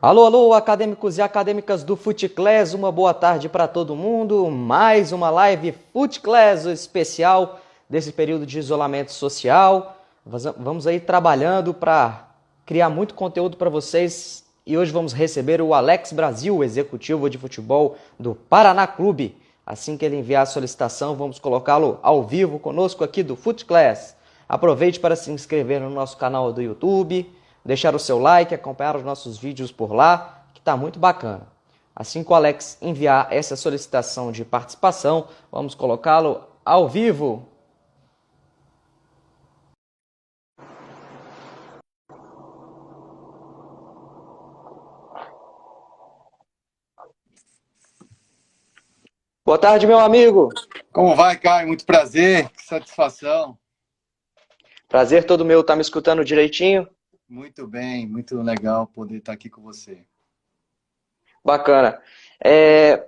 Alô, alô, acadêmicos e acadêmicas do FuteClass, uma boa tarde para todo mundo. Mais uma live FuteClass especial desse período de isolamento social. Vamos aí trabalhando para criar muito conteúdo para vocês e hoje vamos receber o Alex Brasil, executivo de futebol do Paraná Clube. Assim que ele enviar a solicitação, vamos colocá-lo ao vivo conosco aqui do FuteClass. Aproveite para se inscrever no nosso canal do YouTube, deixar o seu like, acompanhar os nossos vídeos por lá, que está muito bacana. Assim que o Alex enviar essa solicitação de participação, vamos colocá-lo ao vivo. Boa tarde, meu amigo. Como vai, Caio? Muito prazer, que satisfação. Prazer todo meu, tá me escutando direitinho? Muito bem, muito legal poder estar aqui com você. Bacana.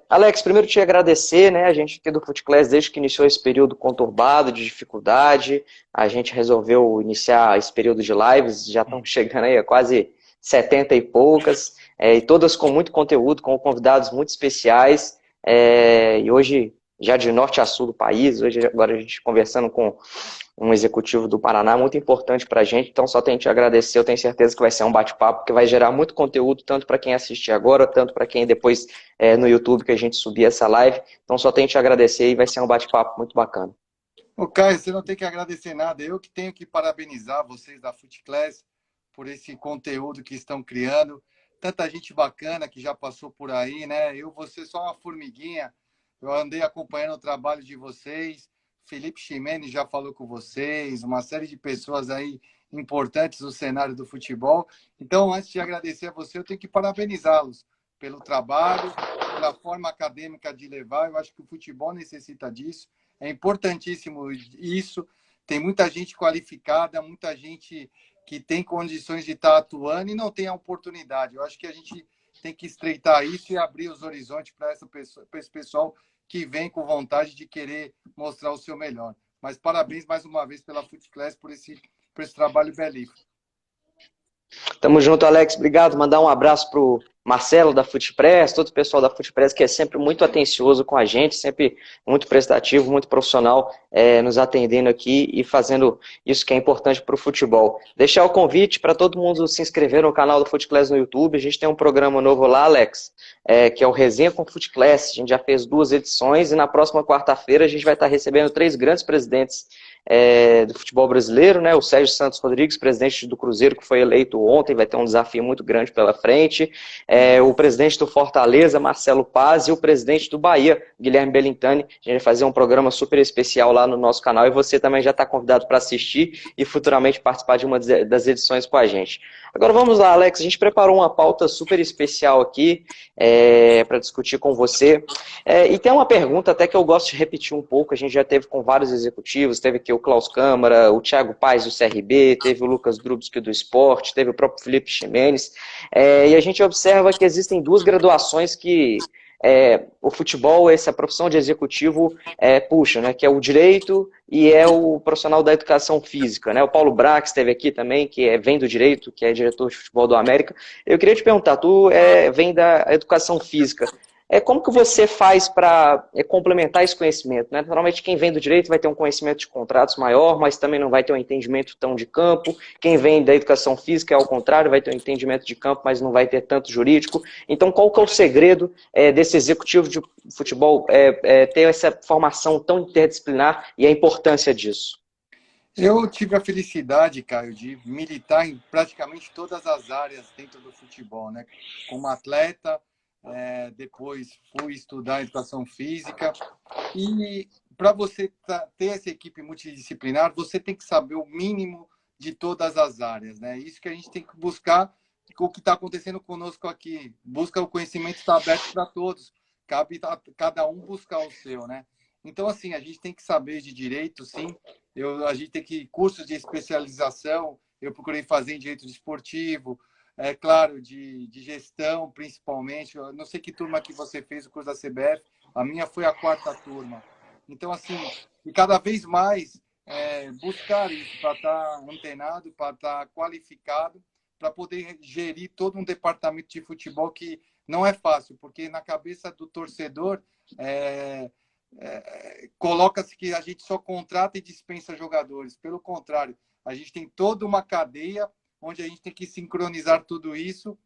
Alex, primeiro te agradecer, né? A gente aqui do FuteClass, desde que iniciou esse período conturbado, de dificuldade, a gente resolveu iniciar esse período de lives, já estão chegando aí a quase 70 e poucas, e todas com muito conteúdo, com convidados muito especiais, e hoje, já de norte a sul do país, hoje agora a gente conversando com um executivo do Paraná, muito importante para a gente, então só tenho que te agradecer, eu tenho certeza que vai ser um bate-papo que vai gerar muito conteúdo, tanto para quem assistir agora, tanto para quem depois no YouTube que a gente subir essa live, então só tenho que te agradecer e vai ser um bate-papo muito bacana. Ô, Caio, você não tem que agradecer nada, eu que tenho que parabenizar vocês da FuteClass por esse conteúdo que estão criando, tanta gente bacana que já passou por aí, né? Vou ser só uma formiguinha, eu andei acompanhando o trabalho de vocês, Felipe Ximenes já falou com vocês, uma série de pessoas aí importantes no cenário do futebol. Então, antes de agradecer a você, eu tenho que parabenizá-los pelo trabalho, pela forma acadêmica de levar. Eu acho que o futebol necessita disso. É importantíssimo isso. Tem muita gente qualificada, muita gente que tem condições de estar atuando e não tem a oportunidade. Eu acho que a gente tem que estreitar isso e abrir os horizontes para esse pessoal que vem com vontade de querer mostrar o seu melhor. Mas parabéns mais uma vez pela FuteClass por esse trabalho belíssimo. Tamo junto, Alex. Obrigado. Mandar um abraço pro Marcelo da FutePress, todo o pessoal da FutePress que é sempre muito atencioso com a gente, sempre muito prestativo, muito profissional, nos atendendo aqui e fazendo isso que é importante para o futebol. Deixar o convite para todo mundo se inscrever no canal do FuteClass no YouTube. A gente tem um programa novo lá, Alex, que é o Resenha com FuteClass. A gente já fez 2 edições e na próxima quarta-feira a gente vai estar recebendo 3 grandes presidentes do futebol brasileiro, né? O Sérgio Santos Rodrigues, presidente do Cruzeiro, que foi eleito ontem, vai ter um desafio muito grande pela frente. O presidente do Fortaleza, Marcelo Paz, e o presidente do Bahia, Guilherme Belintani. A gente vai fazer um programa super especial lá no nosso canal e você também já está convidado para assistir e futuramente participar de uma das edições com a gente. Agora vamos lá, Alex, a gente preparou uma pauta super especial aqui para discutir com você. E tem uma pergunta até que eu gosto de repetir um pouco, a gente já teve com vários executivos, teve aqui o Klaus Câmara, o Thiago Paes do CRB, teve o Lucas Drubsky do Sport, teve o próprio Felipe Ximenes, e a gente observa que existem 2 graduações que o futebol, essa profissão de executivo puxa, né, que é o direito e é o profissional da educação física, né? O Paulo Brax esteve aqui também, que vem do direito, que é diretor de futebol do América. Eu queria te perguntar, tu vem da educação física, como que você faz para complementar esse conhecimento, né? Normalmente quem vem do direito vai ter um conhecimento de contratos maior, mas também não vai ter um entendimento tão de campo. Quem vem da educação física, ao contrário, vai ter um entendimento de campo, mas não vai ter tanto jurídico. Então, qual que é o segredo desse executivo de futebol ter essa formação tão interdisciplinar e a importância disso? Eu tive a felicidade, Caio, de militar em praticamente todas as áreas dentro do futebol, né? Como atleta, depois fui estudar educação física. E para você ter essa equipe multidisciplinar, você tem que saber o mínimo de todas as áreas, né? Isso que a gente tem que buscar, o que está acontecendo conosco aqui. Busca o conhecimento está aberto para todos. Cabe a cada um buscar o seu, né? Então, assim, a gente tem que saber de direito, sim. A gente tem que cursos de especialização. Eu procurei fazer em direito desportivo, claro, de gestão, principalmente. Eu não sei que turma que você fez o curso da CBF. A minha foi a 4ª turma. Então, assim, e cada vez mais buscar isso para estar antenado, para estar qualificado, para poder gerir todo um departamento de futebol que não é fácil, porque na cabeça do torcedor coloca-se que a gente só contrata e dispensa jogadores. Pelo contrário, a gente tem toda uma cadeia onde a gente tem que sincronizar tudo isso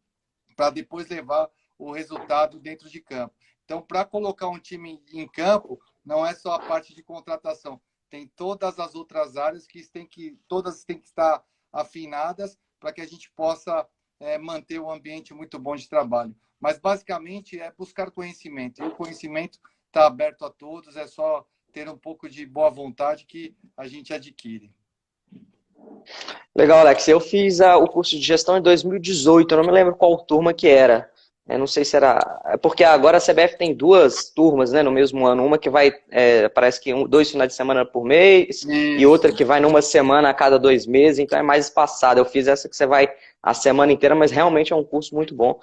para depois levar o resultado dentro de campo. Então, para colocar um time em campo, não é só a parte de contratação, tem todas as outras áreas que todas têm que estar afinadas para que a gente possa manter um ambiente muito bom de trabalho. Mas, basicamente, é buscar conhecimento. E o conhecimento está aberto a todos, é só ter um pouco de boa vontade que a gente adquire. Legal, Alex. Eu fiz o curso de gestão em 2018, eu não me lembro qual turma que era. Eu não sei se era. É porque agora a CBF tem duas turmas, né, no mesmo ano. Uma que vai, parece que dois finais de semana por mês, e Isso. outra que vai numa semana a cada 2 meses, então é mais espaçada. Eu fiz essa que você vai a semana inteira, mas realmente é um curso muito bom.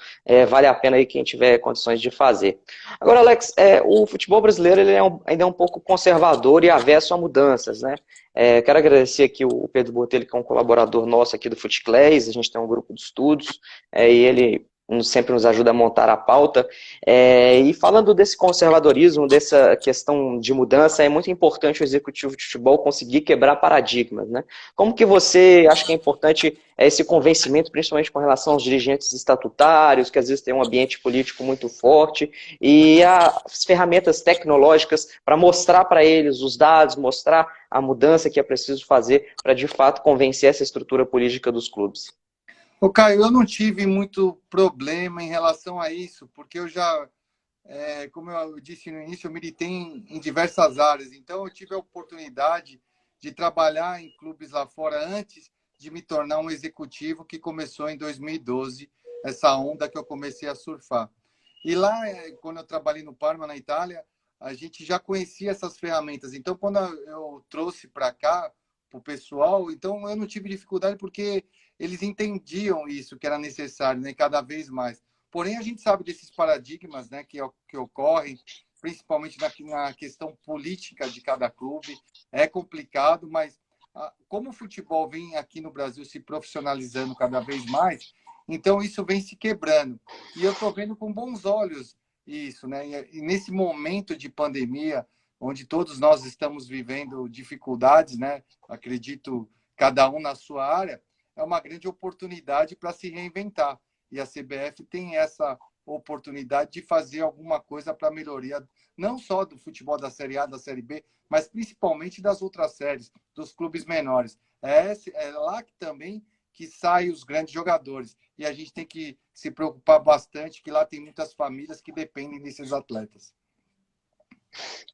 Vale a pena aí quem tiver condições de fazer. Agora, Alex, o futebol brasileiro ele ainda é um pouco conservador e avesso a mudanças, né? Quero agradecer aqui o Pedro Botelho, que é um colaborador nosso aqui do FootClass. A gente tem um grupo de estudos, e ele sempre nos ajuda a montar a pauta. E falando desse conservadorismo, dessa questão de mudança, é muito importante o executivo de futebol conseguir quebrar paradigmas, né? Como que você acha que é importante esse convencimento, principalmente com relação aos dirigentes estatutários, que às vezes têm um ambiente político muito forte, e as ferramentas tecnológicas para mostrar para eles os dados, mostrar a mudança que é preciso fazer para, de fato, convencer essa estrutura política dos clubes? Ô, Caio, eu não tive muito problema em relação a isso, porque eu já, como eu disse no início, eu militei em diversas áreas. Então, eu tive a oportunidade de trabalhar em clubes lá fora antes de me tornar um executivo, que começou em 2012, essa onda que eu comecei a surfar. E lá, quando eu trabalhei no Parma, na Itália, a gente já conhecia essas ferramentas. Então, quando eu trouxe para cá, para o pessoal, então eu não tive dificuldade, porque eles entendiam isso, que era necessário, né, cada vez mais. Porém, a gente sabe desses paradigmas, né, que ocorrem, principalmente na questão política de cada clube. É complicado, mas como o futebol vem aqui no Brasil se profissionalizando cada vez mais, então isso vem se quebrando. E eu estou vendo com bons olhos isso, né? E nesse momento de pandemia, onde todos nós estamos vivendo dificuldades, né? Acredito, cada um na sua área, é uma grande oportunidade para se reinventar. E a CBF tem essa oportunidade de fazer alguma coisa para a melhoria, não só do futebol da Série A, da Série B, mas principalmente das outras séries, dos clubes menores. É lá que também que saem os grandes jogadores. E a gente tem que se preocupar bastante, que lá tem muitas famílias que dependem desses atletas.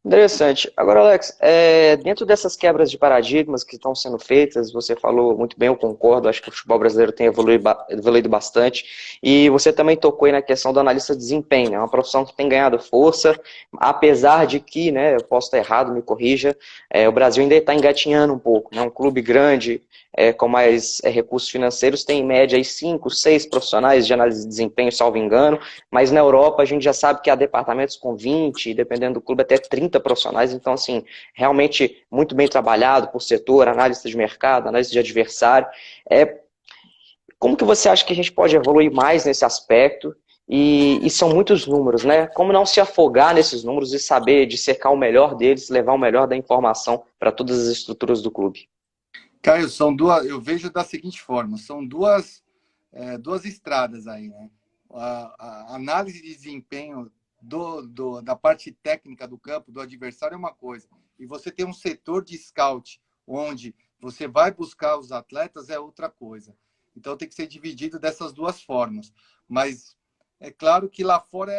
Interessante. Agora, Alex, dentro dessas quebras de paradigmas que estão sendo feitas, você falou muito bem, eu concordo, acho que o futebol brasileiro tem evoluído bastante, e você também tocou aí na questão do analista de desempenho, é uma profissão que tem ganhado força, apesar de que, né, eu posso estar errado, me corrija, o Brasil ainda está engatinhando um pouco, né, um clube grande, com mais recursos financeiros, tem em média aí 5, 6 profissionais de análise de desempenho, salvo engano, mas na Europa a gente já sabe que há departamentos com 20, e dependendo do clube até 30 profissionais, então assim, realmente muito bem trabalhado por setor, análise de mercado, análise de adversário. Como que você acha que a gente pode evoluir mais nesse aspecto? E são muitos números, né? Como não se afogar nesses números e saber dissecar o melhor deles, levar o melhor da informação para todas as estruturas do clube? Caio, eu vejo da seguinte forma, são duas estradas aí, né? A análise de desempenho da parte técnica do campo, do adversário, é uma coisa. E você tem um setor de scout, onde você vai buscar os atletas, é outra coisa. Então tem que ser dividido dessas duas formas. Mas é claro que lá fora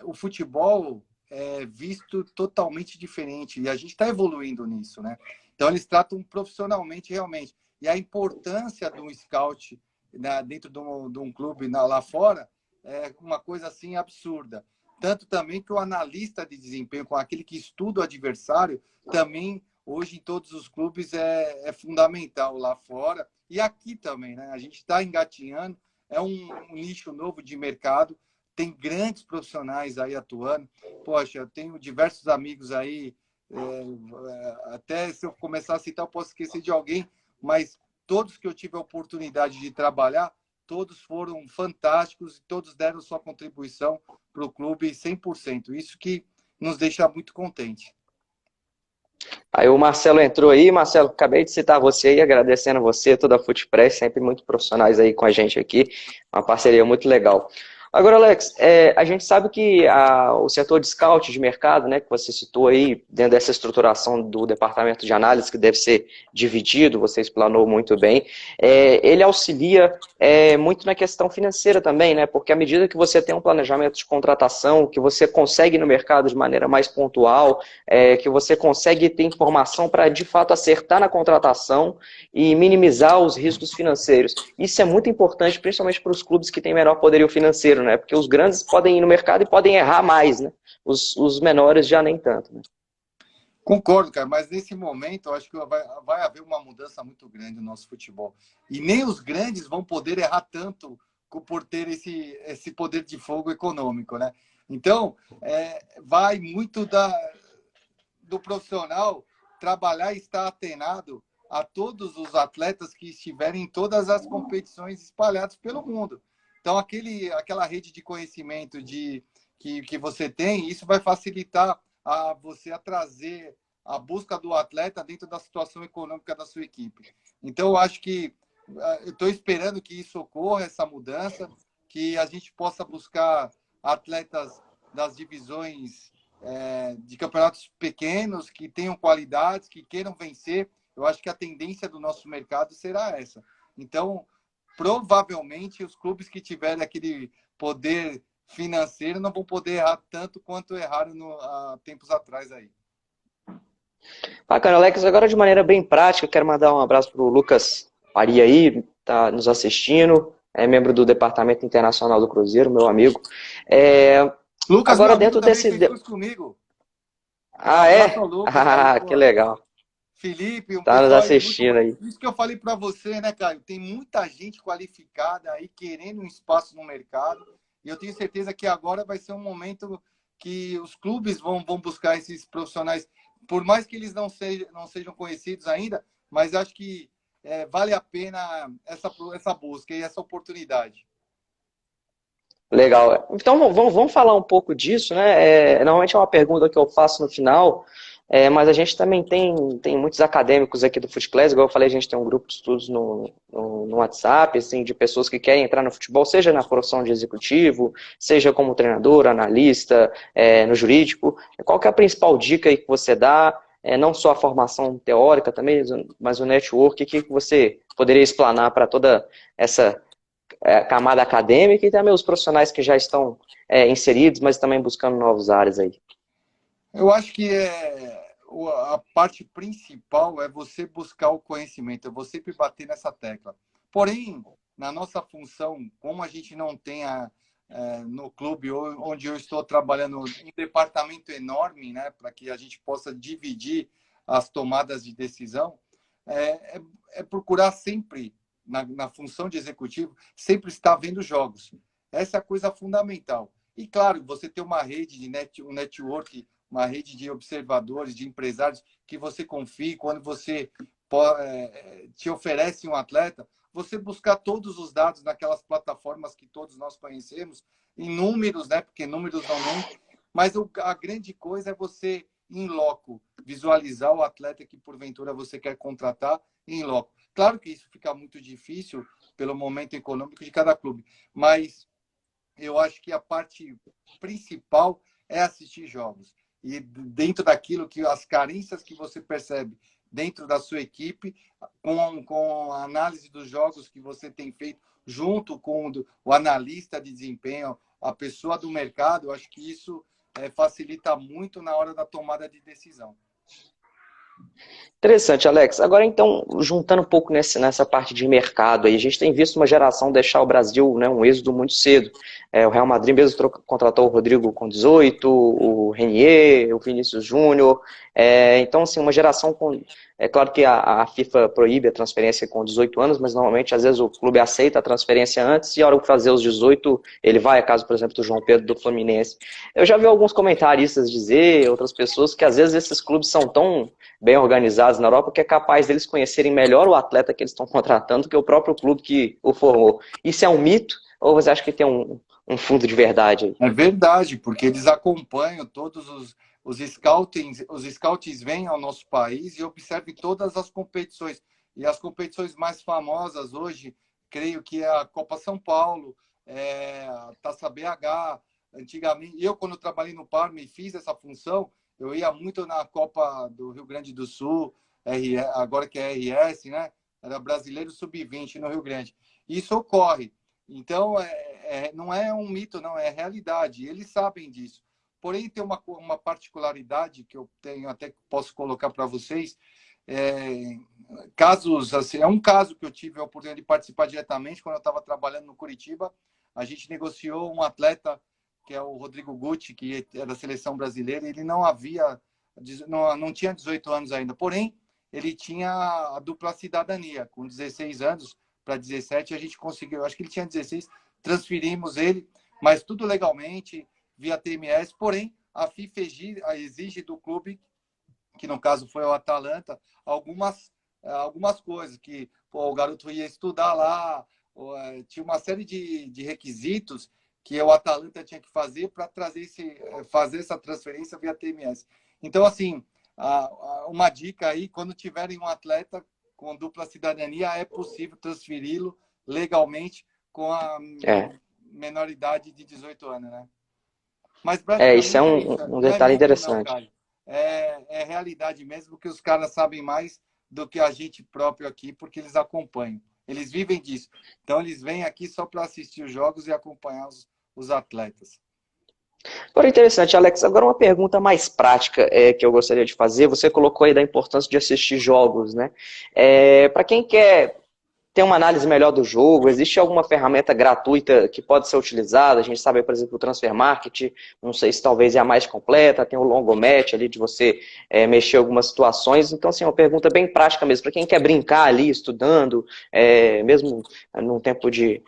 o futebol é visto totalmente diferente. E a gente está evoluindo nisso, né? Então eles tratam profissionalmente, realmente. E a importância de um scout, né, dentro de um clube lá fora, é uma coisa assim absurda. Tanto também que o analista de desempenho, com aquele que estuda o adversário, também hoje em todos os clubes é fundamental lá fora. E aqui também, né? A gente está engatinhando, é um nicho novo de mercado, tem grandes profissionais aí atuando. Poxa, eu tenho diversos amigos aí, até se eu começar a citar, eu posso esquecer de alguém, mas todos que eu tive a oportunidade de trabalhar, todos foram fantásticos e todos deram sua contribuição para o clube 100%. Isso que nos deixa muito contente. Aí o Marcelo entrou aí. Marcelo, acabei de citar você aí, agradecendo você, toda a FUTEPRESS, sempre muito profissionais aí com a gente aqui, uma parceria muito legal. Agora, Alex, a gente sabe que o setor de scout de mercado, né, que você citou aí, dentro dessa estruturação do departamento de análise, que deve ser dividido, você explanou muito bem, ele auxilia muito na questão financeira também, né, porque à medida que você tem um planejamento de contratação, que você consegue ir no mercado de maneira mais pontual, que você consegue ter informação para, de fato, acertar na contratação e minimizar os riscos financeiros. Isso é muito importante, principalmente para os clubes que têm menor poderio financeiro, né? Porque os grandes podem ir no mercado e podem errar mais, né? Os menores já nem tanto, né? Concordo, cara, mas nesse momento eu acho que vai haver uma mudança muito grande no nosso futebol. E nem os grandes vão poder errar tanto por ter esse poder de fogo econômico, né? Então, vai muito do profissional trabalhar e estar atenado a todos os atletas que estiverem em todas as competições espalhadas pelo mundo. Então, aquela rede de conhecimento que você tem, isso vai facilitar você a trazer a busca do atleta dentro da situação econômica da sua equipe. Então, eu acho que eu estou esperando que isso ocorra, essa mudança, que a gente possa buscar atletas das divisões de campeonatos pequenos, que tenham qualidades, que queiram vencer. Eu acho que a tendência do nosso mercado será essa. Então, provavelmente, os clubes que tiverem aquele poder financeiro não vão poder errar tanto quanto erraram há tempos atrás aí. Bacana, Alex. Agora, de maneira bem prática, eu quero mandar um abraço para o Lucas Faria aí, tá nos assistindo, é membro do Departamento Internacional do Cruzeiro, meu amigo. Lucas, meu Agora, amigo, dentro também desse... fez curso comigo. Um Ah, abraço ao é? Lucas aí, Ah, pô. que legal. Felipe, um Tá nos pessoal aí muito. assistindo aí. Isso que eu falei para você, né, Caio? Tem muita gente qualificada aí querendo um espaço no mercado. E eu tenho certeza que agora vai ser um momento que os clubes vão buscar esses profissionais, por mais que eles não sejam conhecidos ainda, mas acho que vale a pena essa busca e essa oportunidade. Legal. Então, vamos falar um pouco disso, né? Normalmente é uma pergunta que eu faço no final, mas a gente também tem muitos acadêmicos aqui do FUTECLASS, igual eu falei, a gente tem um grupo de estudos no WhatsApp, assim, de pessoas que querem entrar no futebol, seja na profissão de executivo, seja como treinador, analista, no jurídico. Qual que é a principal dica aí que você dá? Não só a formação teórica também, mas o network, o que você poderia explanar para toda essa camada acadêmica e também os profissionais que já estão inseridos, mas também buscando novas áreas aí? Eu acho que a parte principal é você buscar o conhecimento. Eu vou sempre bater nessa tecla. Porém, na nossa função, como a gente não tem no clube onde eu estou trabalhando um departamento enorme, né, para que a gente possa dividir as tomadas de decisão, é procurar sempre, na função de executivo, sempre estar vendo jogos. Essa é a coisa fundamental. E, claro, você ter uma rede um network, uma rede de observadores, de empresários que você confie, quando você te oferece um atleta, você buscar todos os dados naquelas plataformas que todos nós conhecemos, em números, né? Porque números não mentem, mas a grande coisa é você, em loco, visualizar o atleta que porventura você quer contratar em loco. Claro que isso fica muito difícil pelo momento econômico de cada clube, mas eu acho que a parte principal é assistir jogos. E dentro daquilo que as carências que você percebe dentro da sua equipe, com a análise dos jogos que você tem feito, junto com o analista de desempenho, a pessoa do mercado, eu acho que isso facilita muito na hora da tomada de decisão. Interessante, Alex. Agora, então, juntando um pouco nessa parte de mercado aí, a gente tem visto uma geração deixar o Brasil, né, um êxodo muito cedo. O Real Madrid mesmo contratou o Rodrigo com 18, o Renier, o Vinícius Júnior. Então, assim, uma geração com É claro que a FIFA proíbe a transferência com 18 anos, mas normalmente, às vezes, o clube aceita a transferência antes e, a hora de fazer os 18, ele vai, a caso, por exemplo, do João Pedro do Fluminense. Eu já vi alguns comentaristas dizer, outras pessoas, que às vezes esses clubes são tão bem organizados na Europa que é capaz deles conhecerem melhor o atleta que eles estão contratando do que o próprio clube que o formou. Isso é um mito? Ou você acha que tem um fundo de verdade aí? É verdade, porque eles acompanham todos os scouts vêm ao nosso país e observam todas as competições. E as competições mais famosas hoje, creio que é a Copa São Paulo, a Taça BH. Antigamente, eu quando trabalhei no Parma e fiz essa função, eu ia muito na Copa do Rio Grande do Sul, agora que é RS, né? Era Brasileiro Sub-20 no Rio Grande. Isso ocorre. Então, não é um mito, não, é realidade. Eles sabem disso. Porém, tem uma particularidade que eu tenho, até que posso colocar para vocês. É, casos, assim, é um caso que eu tive a oportunidade de participar diretamente quando eu estava trabalhando no Curitiba. A gente negociou um atleta, que é o Rodrigo Gucci, que é da seleção brasileira. Ele não tinha 18 anos ainda, porém, ele tinha a dupla cidadania. Com 16 anos para 17, a gente conseguiu. Acho que ele tinha 16, transferimos ele, mas tudo legalmente, via TMS. Porém, a FIFA exige do clube, que no caso foi o Atalanta, algumas coisas, que o garoto ia estudar lá, tinha uma série de requisitos que o Atalanta tinha que fazer para fazer essa transferência via TMS. Então, assim, uma dica aí, quando tiverem um atleta com dupla cidadania, é possível transferi-lo legalmente com a É. menoridade de 18 anos, né? Mas Isso é praticamente é isso. um Não é detalhe mito, não, interessante. cara. É realidade mesmo, que os caras sabem mais do que a gente próprio aqui, porque eles acompanham. Eles vivem disso. Então, eles vêm aqui só para assistir os jogos e acompanhar os atletas. Agora, interessante, Alex, agora uma pergunta mais prática que eu gostaria de fazer. Você colocou aí da importância de assistir jogos, né? Para quem quer ter uma análise melhor do jogo, existe alguma ferramenta gratuita que pode ser utilizada? A gente sabe, por exemplo, o Transfer Market, não sei se talvez é a mais completa, tem o Longomat ali de você mexer algumas situações. Então, assim, é uma pergunta bem prática mesmo, para quem quer brincar ali, estudando, mesmo num tempo de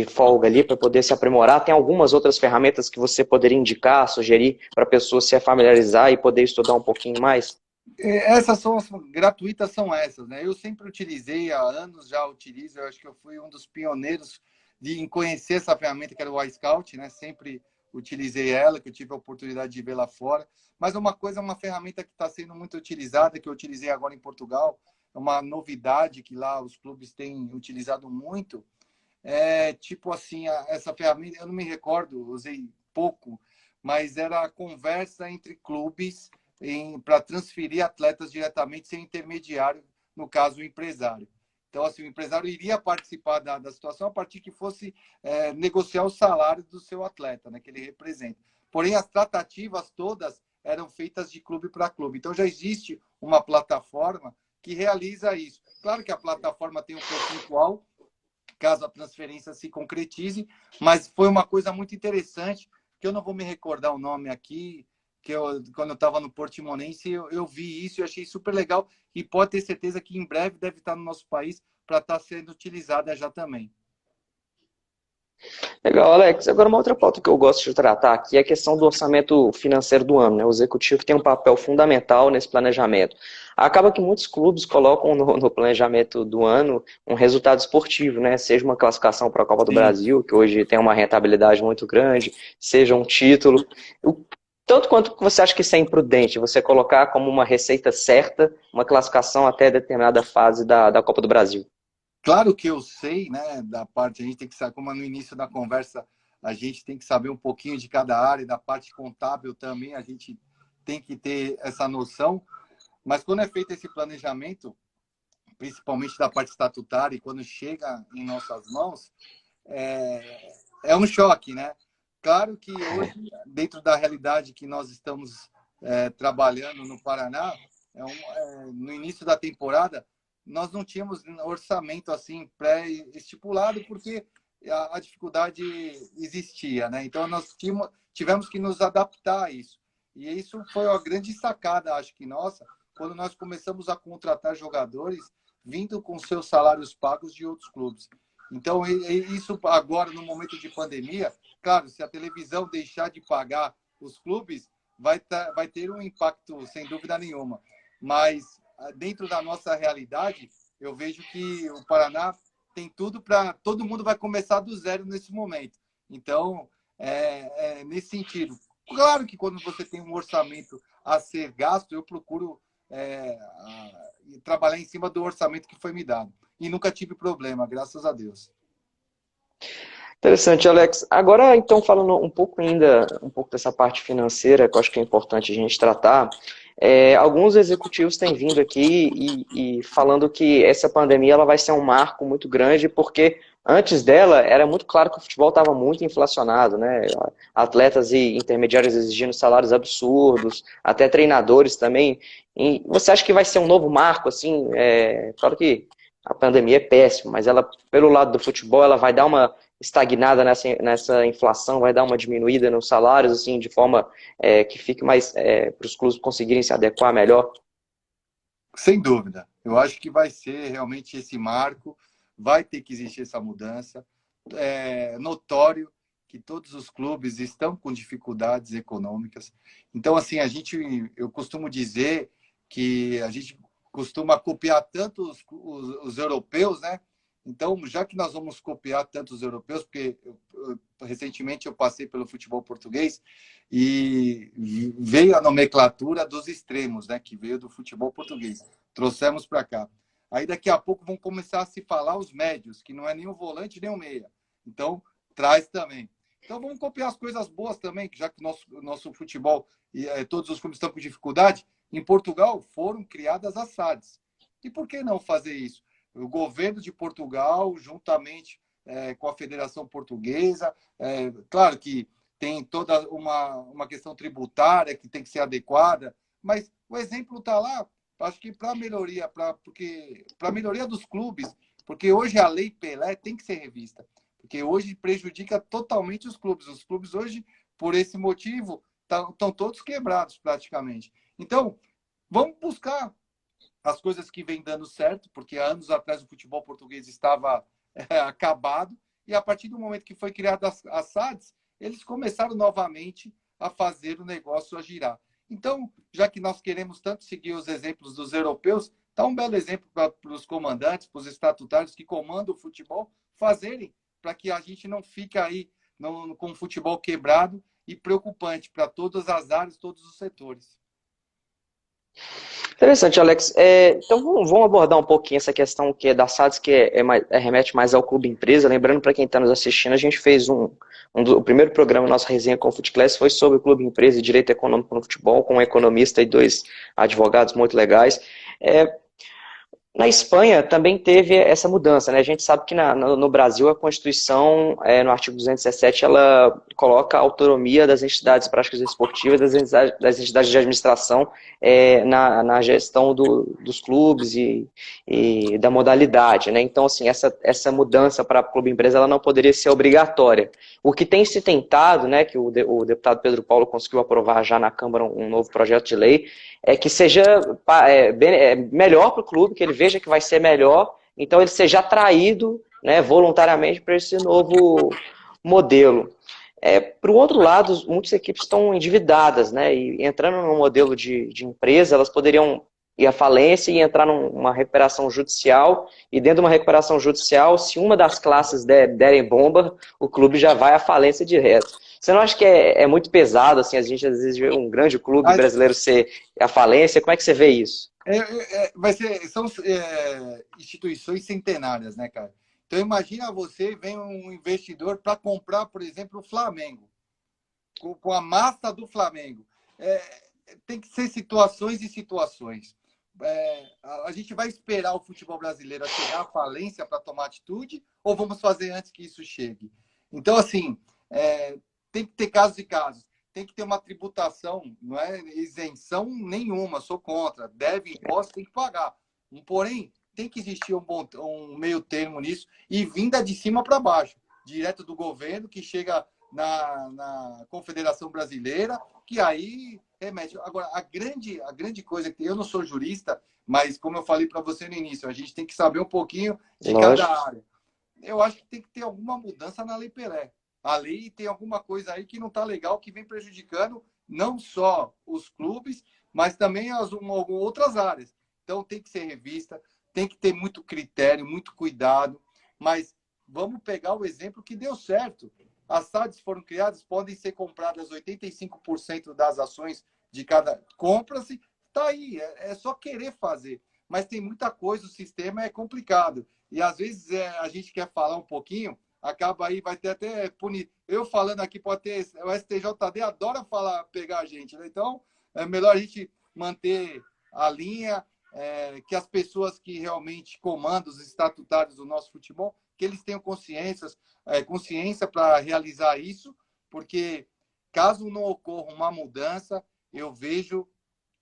folga ali, para poder se aprimorar, tem algumas outras ferramentas que você poderia indicar, sugerir para a pessoa se familiarizar e poder estudar um pouquinho mais? Essas são as gratuitas, são essas, né? Eu sempre utilizei, há anos já utilizo, eu acho que eu fui um dos pioneiros em conhecer essa ferramenta que era o iScout, né? Sempre utilizei ela, que eu tive a oportunidade de ver lá fora. Mas uma ferramenta que está sendo muito utilizada, que eu utilizei agora em Portugal, é uma novidade que lá os clubes têm utilizado muito. É tipo assim, essa ferramenta, eu não me recordo, usei pouco, mas era a conversa entre clubes para transferir atletas diretamente sem intermediário, no caso, o empresário. Então, assim, o empresário iria participar da situação a partir que fosse negociar o salário do seu atleta, né, que ele representa. Porém, as tratativas todas eram feitas de clube para clube. Então, já existe uma plataforma que realiza isso. Claro que a plataforma tem um percentual, caso a transferência se concretize, mas foi uma coisa muito interessante, que eu não vou me recordar o nome aqui, quando eu estava no Portimonense, eu vi isso e achei super legal, e pode ter certeza que em breve deve estar no nosso país para estar sendo utilizada já também. Legal, Alex. Agora, uma outra pauta que eu gosto de tratar aqui é a questão do orçamento financeiro do ano, né? O executivo tem um papel fundamental nesse planejamento. Acaba que muitos clubes colocam no planejamento do ano um resultado esportivo, né? Seja uma classificação para a Copa do Sim. Brasil, que hoje tem uma rentabilidade muito grande, seja um título. Tanto quanto você acha que isso é imprudente, você colocar como uma receita certa uma classificação até determinada fase da Copa do Brasil? Claro que eu sei, né, da parte, a gente tem que saber, como no início da conversa, a gente tem que saber um pouquinho de cada área, da parte contábil também, a gente tem que ter essa noção, mas quando é feito esse planejamento, principalmente da parte estatutária, e quando chega em nossas mãos, é um choque, né? Claro que hoje, dentro da realidade que nós estamos trabalhando no Paraná, no início da temporada, nós não tínhamos orçamento assim pré-estipulado, porque a dificuldade existia, né? Então, nós tivemos que nos adaptar a isso. E isso foi uma grande sacada, acho que nossa, quando nós começamos a contratar jogadores vindo com seus salários pagos de outros clubes. Então, isso agora, no momento de pandemia, claro, se a televisão deixar de pagar os clubes, vai ter um impacto, sem dúvida nenhuma. Mas, dentro da nossa realidade, eu vejo que o Paraná tem tudo para... Todo mundo vai começar do zero nesse momento. Então, nesse sentido. Claro que quando você tem um orçamento a ser gasto, eu procuro trabalhar em cima do orçamento que foi me dado. E nunca tive problema, graças a Deus. Interessante, Alex. Agora, então, falando um pouco dessa parte financeira, que eu acho que é importante a gente tratar, alguns executivos têm vindo aqui e falando que essa pandemia ela vai ser um marco muito grande, porque antes dela era muito claro que o futebol estava muito inflacionado, né? Atletas e intermediários exigindo salários absurdos, até treinadores também. E você acha que vai ser um novo marco, assim? Claro que a pandemia é péssima, mas ela, pelo lado do futebol, ela vai dar uma estagnada nessa inflação, vai dar uma diminuída nos salários, assim, de forma que fique mais para os clubes conseguirem se adequar melhor? Sem dúvida. Eu acho que vai ser realmente esse marco, vai ter que existir essa mudança. É notório que todos os clubes estão com dificuldades econômicas. Então, assim, eu costumo dizer que a gente costuma copiar tanto os europeus, né? Então, já que nós vamos copiar tanto os europeus, porque recentemente eu passei pelo futebol português e veio a nomenclatura dos extremos, né? Que veio do futebol português. Trouxemos para cá. Aí daqui a pouco vão começar a se falar os médios, que não é nem o volante nem o meia. Então, traz também. Então, vamos copiar as coisas boas também, já que o nosso futebol e todos os clubes estão com dificuldade. Em Portugal, foram criadas as SADs. E por que não fazer isso? O governo de Portugal, juntamente com a Federação Portuguesa, claro que tem toda uma questão tributária que tem que ser adequada, mas o exemplo está lá, acho que para melhoria, para melhoria dos clubes, porque hoje a Lei Pelé tem que ser revista, porque hoje prejudica totalmente os clubes. Os clubes hoje, por esse motivo, estão todos quebrados praticamente. Então, vamos buscar as coisas que vêm dando certo, porque há anos atrás o futebol português estava acabado, e a partir do momento que foi criada as SADs, eles começaram novamente a fazer o negócio a girar. Então, já que nós queremos tanto seguir os exemplos dos europeus, está um belo exemplo para os comandantes, para os estatutários que comandam o futebol, fazerem, para que a gente não fique aí com o futebol quebrado e preocupante para todas as áreas, todos os setores. Interessante, Alex. Então vamos abordar um pouquinho essa questão que é da SADS, que remete mais ao clube empresa. Lembrando para quem está nos assistindo, a gente fez o primeiro programa, nossa resenha com o FootClass, foi sobre o clube empresa e direito econômico no futebol, com um economista e dois advogados muito legais. Na Espanha também teve essa mudança, né? A gente sabe que no Brasil a Constituição, no artigo 217, ela coloca a autonomia das entidades práticas esportivas, das entidades de administração na gestão dos clubes e da modalidade, né? Então, assim, essa mudança para clube empresa ela não poderia ser obrigatória. O que tem se tentado, né, que o deputado Pedro Paulo conseguiu aprovar já na Câmara um novo projeto de lei, que seja melhor para o clube, que ele veja que vai ser melhor, então ele seja atraído, né, voluntariamente para esse novo modelo. Por outro lado, muitas equipes estão endividadas, né, e entrando num modelo de empresa, elas poderiam ir à falência e entrar numa recuperação judicial, e dentro de uma recuperação judicial, se uma das classes derem bomba, o clube já vai à falência direto. Você não acha que é muito pesado, assim, a gente às vezes vê um grande clube brasileiro ser a falência? Como é que você vê isso? São instituições centenárias, né, cara? Então imagina vem um investidor para comprar, por exemplo, o Flamengo, com a massa do Flamengo. Tem que ser situações e situações. A gente vai esperar o futebol brasileiro chegar à falência para tomar atitude ou vamos fazer antes que isso chegue? Então, assim, tem que ter casos e casos. Tem que ter uma tributação, não é isenção nenhuma, sou contra. Deve imposto, tem que pagar. Porém, tem que existir um meio termo nisso e vinda de cima para baixo, direto do governo, que chega na Confederação Brasileira, que aí remete. Agora, a grande coisa que eu não sou jurista, mas como eu falei para você no início, a gente tem que saber um pouquinho de cada Lógico. área. Eu acho que tem que ter alguma mudança na Lei Pelé. A lei tem alguma coisa aí que não está legal, que vem prejudicando não só os clubes, mas também outras áreas. Então tem que ser revista, tem que ter muito critério, muito cuidado, mas vamos pegar o exemplo que deu certo. As SADs foram criadas, podem ser compradas 85% das ações de cada. Compra-se, está aí, é só querer fazer. Mas tem muita coisa, o sistema é complicado. E às vezes a gente quer falar um pouquinho, acaba aí, vai ter até punir. Eu falando aqui, pode ter. O STJD adora falar, pegar a gente, né? Então, é melhor a gente manter a linha, que as pessoas que realmente comandam os estatutários do nosso futebol, que eles tenham consciência para realizar isso, porque caso não ocorra uma mudança, eu vejo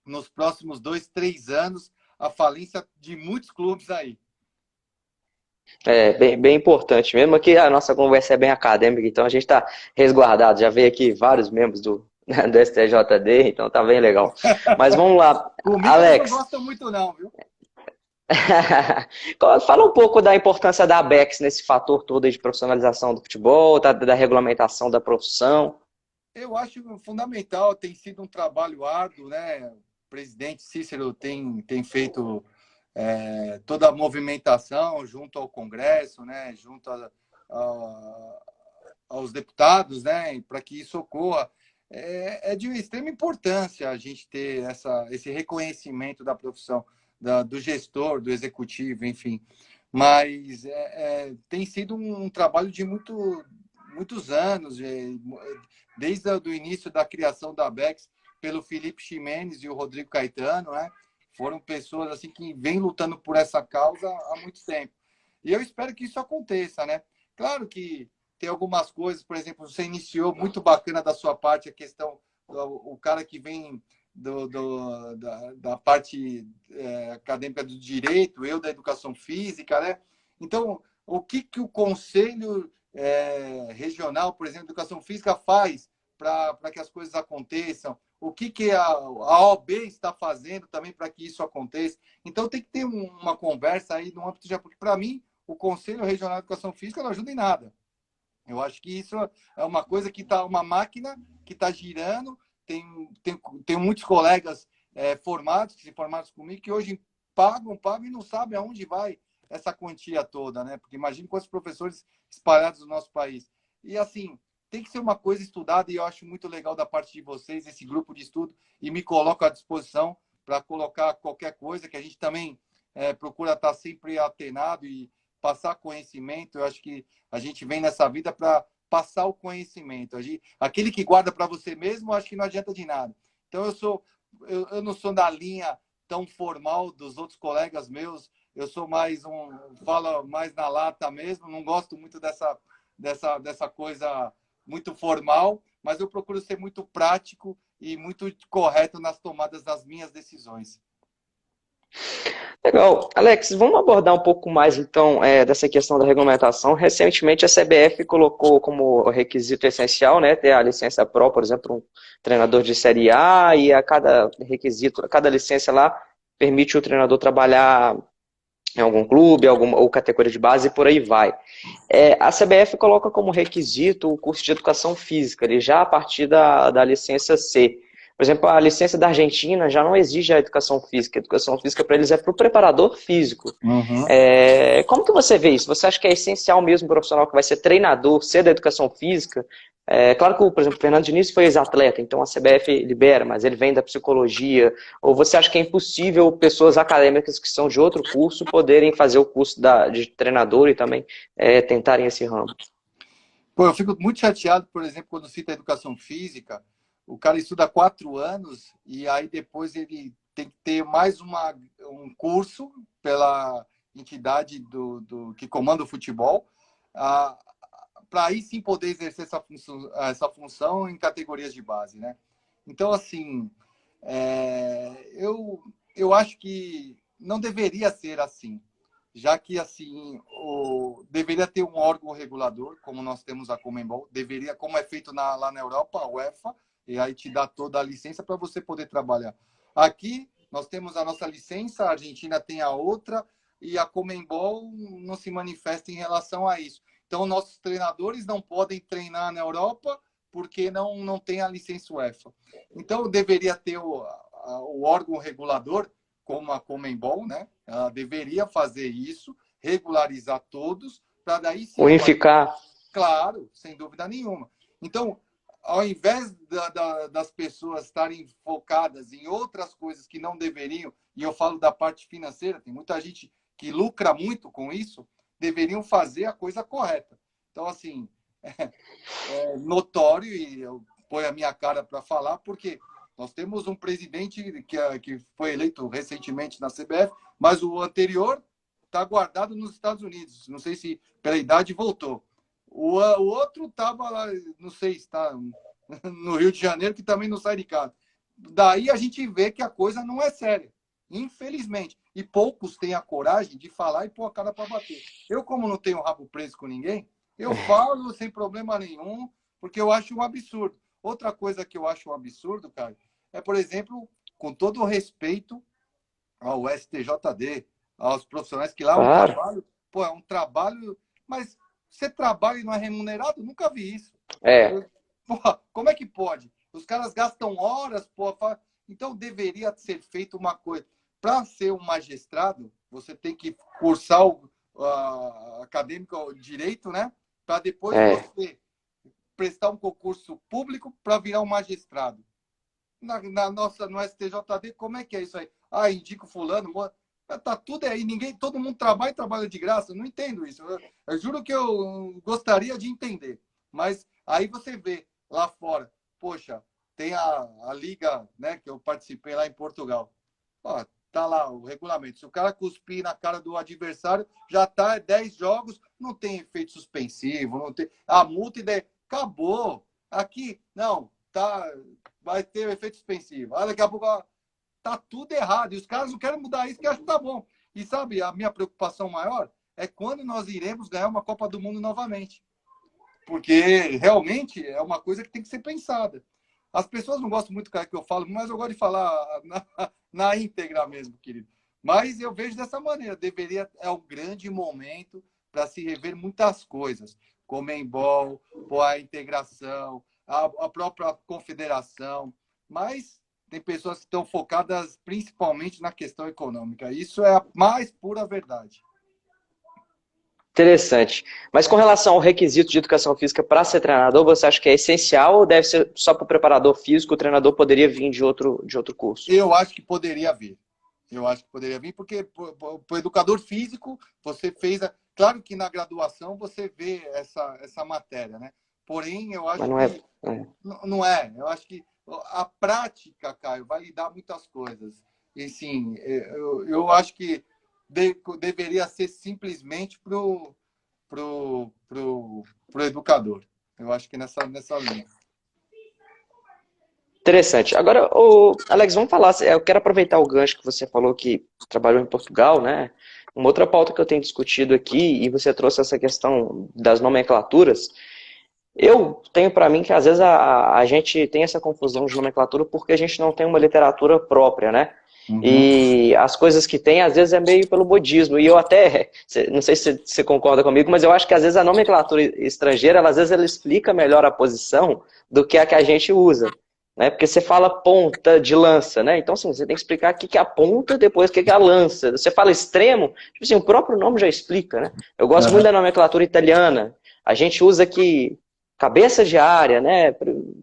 nos próximos 2, 3 anos a falência de muitos clubes aí. É bem importante. Mesmo que a nossa conversa é bem acadêmica, então a gente está resguardado. Já veio aqui vários membros do STJD, então tá bem legal. Mas vamos lá, Comigo eles não Alex. gostam muito não, viu? Fala um pouco da importância da ABEX nesse fator todo de profissionalização do futebol, da regulamentação da profissão. Eu acho fundamental, tem sido um trabalho árduo, né? O presidente Cícero tem feito toda a movimentação junto ao Congresso, né? Junto aos deputados, né? Para que isso ocorra. É de extrema importância a gente ter esse reconhecimento da profissão, do gestor, do executivo, enfim. Mas tem sido um trabalho de muitos anos, desde o início da criação da Bex pelo Felipe Ximenes e o Rodrigo Caetano, né? Foram pessoas assim que vêm lutando por essa causa há muito tempo. E eu espero que isso aconteça, né? Claro que tem algumas coisas, por exemplo, você iniciou muito bacana da sua parte a questão o cara que vem da parte acadêmica do direito, eu da educação física, né? Então, o que o Conselho Regional, por exemplo, de Educação Física faz para que as coisas aconteçam? O que a OAB está fazendo também para que isso aconteça? Então, tem que ter uma conversa aí no âmbito de... Porque, para mim, o Conselho Regional de Educação Física não ajuda em nada. Eu acho que isso é uma coisa que está, uma máquina que está girando. Tem muitos colegas formados, que se formaram comigo, que hoje pagam e não sabem aonde vai essa quantia toda, né? Porque imagina quantos professores espalhados no nosso país. E assim, tem que ser uma coisa estudada e eu acho muito legal da parte de vocês, esse grupo de estudo, e me coloco à disposição para colocar qualquer coisa, que a gente também procura estar sempre atenado e passar conhecimento. Eu acho que a gente vem nessa vida para passar o conhecimento. Aquele que guarda para você mesmo, acho que não adianta de nada. Então, eu não sou da linha tão formal dos outros colegas meus. Eu sou falo mais na lata mesmo. Não gosto muito dessa coisa muito formal, mas eu procuro ser muito prático e muito correto nas tomadas das minhas decisões. Legal. Alex, vamos abordar um pouco mais então dessa questão da regulamentação. Recentemente a CBF colocou como requisito essencial, né, ter a licença Pro, por exemplo, um treinador de Série A, e a cada requisito, a cada licença lá permite o treinador trabalhar em algum clube, ou categoria de base, e por aí vai. A CBF coloca como requisito o curso de educação física, ele já a partir da licença C. Por exemplo, a licença da Argentina já não exige a educação física. A educação física para eles é para o preparador físico. Uhum. Como que você vê isso? Você acha que é essencial mesmo o profissional que vai ser treinador, ser da educação física? Claro que, por exemplo, o Fernando Diniz foi ex-atleta, então a CBF libera, mas ele vem da psicologia. Ou você acha que é impossível pessoas acadêmicas que são de outro curso poderem fazer o curso de treinador e também tentarem esse ramo? Pô, eu fico muito chateado, por exemplo, quando cita a educação física, o cara estuda 4 anos e aí depois ele tem que ter mais um curso pela entidade que comanda o futebol, para aí sim poder exercer essa função em categorias de base, né? Então, assim, eu acho que não deveria ser assim. já que assim deveria ter um órgão regulador, como nós temos a Conmebol, deveria, como é feito lá na Europa, a UEFA, e aí te dá toda a licença para você poder trabalhar. Aqui nós temos a nossa licença, a Argentina tem a outra, e a Conmebol não se manifesta em relação a isso. Então, nossos treinadores não podem treinar na Europa porque não tem a licença UEFA. Então, deveria ter o órgão regulador, como a Conmebol, né? Ela deveria fazer isso, regularizar todos, para daí sim... Unificar. Claro, sem dúvida nenhuma. Então, ao invés das pessoas estarem focadas em outras coisas que não deveriam, e eu falo da parte financeira, tem muita gente que lucra muito com isso, deveriam fazer a coisa correta. Então, assim, é notório, e eu ponho a minha cara para falar, porque nós temos um presidente que foi eleito recentemente na CBF, mas o anterior está guardado nos Estados Unidos. Não sei se pela idade voltou. O outro estava lá, não sei se está no Rio de Janeiro, que também não sai de casa. Daí a gente vê que a coisa não é séria, infelizmente. E poucos têm a coragem de falar e pôr a cara para bater. Eu, como não tenho rabo preso com ninguém, eu falo sem problema nenhum, porque eu acho um absurdo. Outra coisa que eu acho um absurdo, cara, é, por exemplo, com todo o respeito ao STJD, aos profissionais, que lá Claro. é um trabalho, mas você trabalha e não é remunerado? Nunca vi isso. É. Como é que pode? Os caras gastam horas, então deveria ser feito uma coisa. Para ser um magistrado, você tem que cursar o acadêmico, o direito, né? Para depois você prestar um concurso público para virar um magistrado. No STJD, como é que é isso aí? Ah, indica o fulano, tá tudo aí, todo mundo trabalha e trabalha de graça. Eu não entendo isso. Eu juro que eu gostaria de entender. Mas aí você vê lá fora, poxa, tem a liga, né, que eu participei lá em Portugal. Ó, tá lá o regulamento. Se o cara cuspir na cara do adversário, já tá 10 jogos, não tem efeito suspensivo, não tem a multa e daí acabou. Aqui, não, vai ter efeito suspensivo. Daqui a pouco tá tudo errado. E os caras não querem mudar isso, que acho que tá bom. E sabe, a minha preocupação maior é quando nós iremos ganhar uma Copa do Mundo novamente. Porque realmente é uma coisa que tem que ser pensada. As pessoas não gostam muito do que eu falo, mas eu gosto de falar na íntegra mesmo, querido. Mas eu vejo dessa maneira. É um grande momento para se rever muitas coisas. Conmebol, a integração, a própria confederação. Mas tem pessoas que estão focadas principalmente na questão econômica. Isso é a mais pura verdade. Interessante. Mas com relação ao requisito de educação física para ser treinador, você acha que é essencial ou deve ser só para o preparador físico, o treinador poderia vir de outro curso? Eu acho que poderia vir. Eu acho que poderia vir, porque para o educador físico, você fez... Claro que na graduação você vê essa matéria, né? Porém, eu acho que... Não é. Eu acho que a prática, Caio, vai lhe dar muitas coisas. E, sim, eu acho que deveria ser simplesmente pro educador. Eu acho que nessa linha. Interessante. Agora, Alex, vamos falar. Eu quero aproveitar o gancho que você falou que trabalhou em Portugal, né? Uma outra pauta que eu tenho discutido aqui, e você trouxe essa questão das nomenclaturas. Eu tenho para mim que às vezes a gente tem essa confusão de nomenclatura porque a gente não tem uma literatura própria, né? Uhum. E as coisas que tem, às vezes, é meio pelo modismo. E eu até, não sei se você concorda comigo, mas eu acho que às vezes a nomenclatura estrangeira, às vezes ela explica melhor a posição do que a gente usa. Né? Porque você fala ponta de lança, né? Então, assim, você tem que explicar o que é a ponta, depois o que é a lança. Você fala extremo, tipo assim, o próprio nome já explica, né? Eu gosto muito da nomenclatura italiana. A gente usa aqui cabeça de área, né?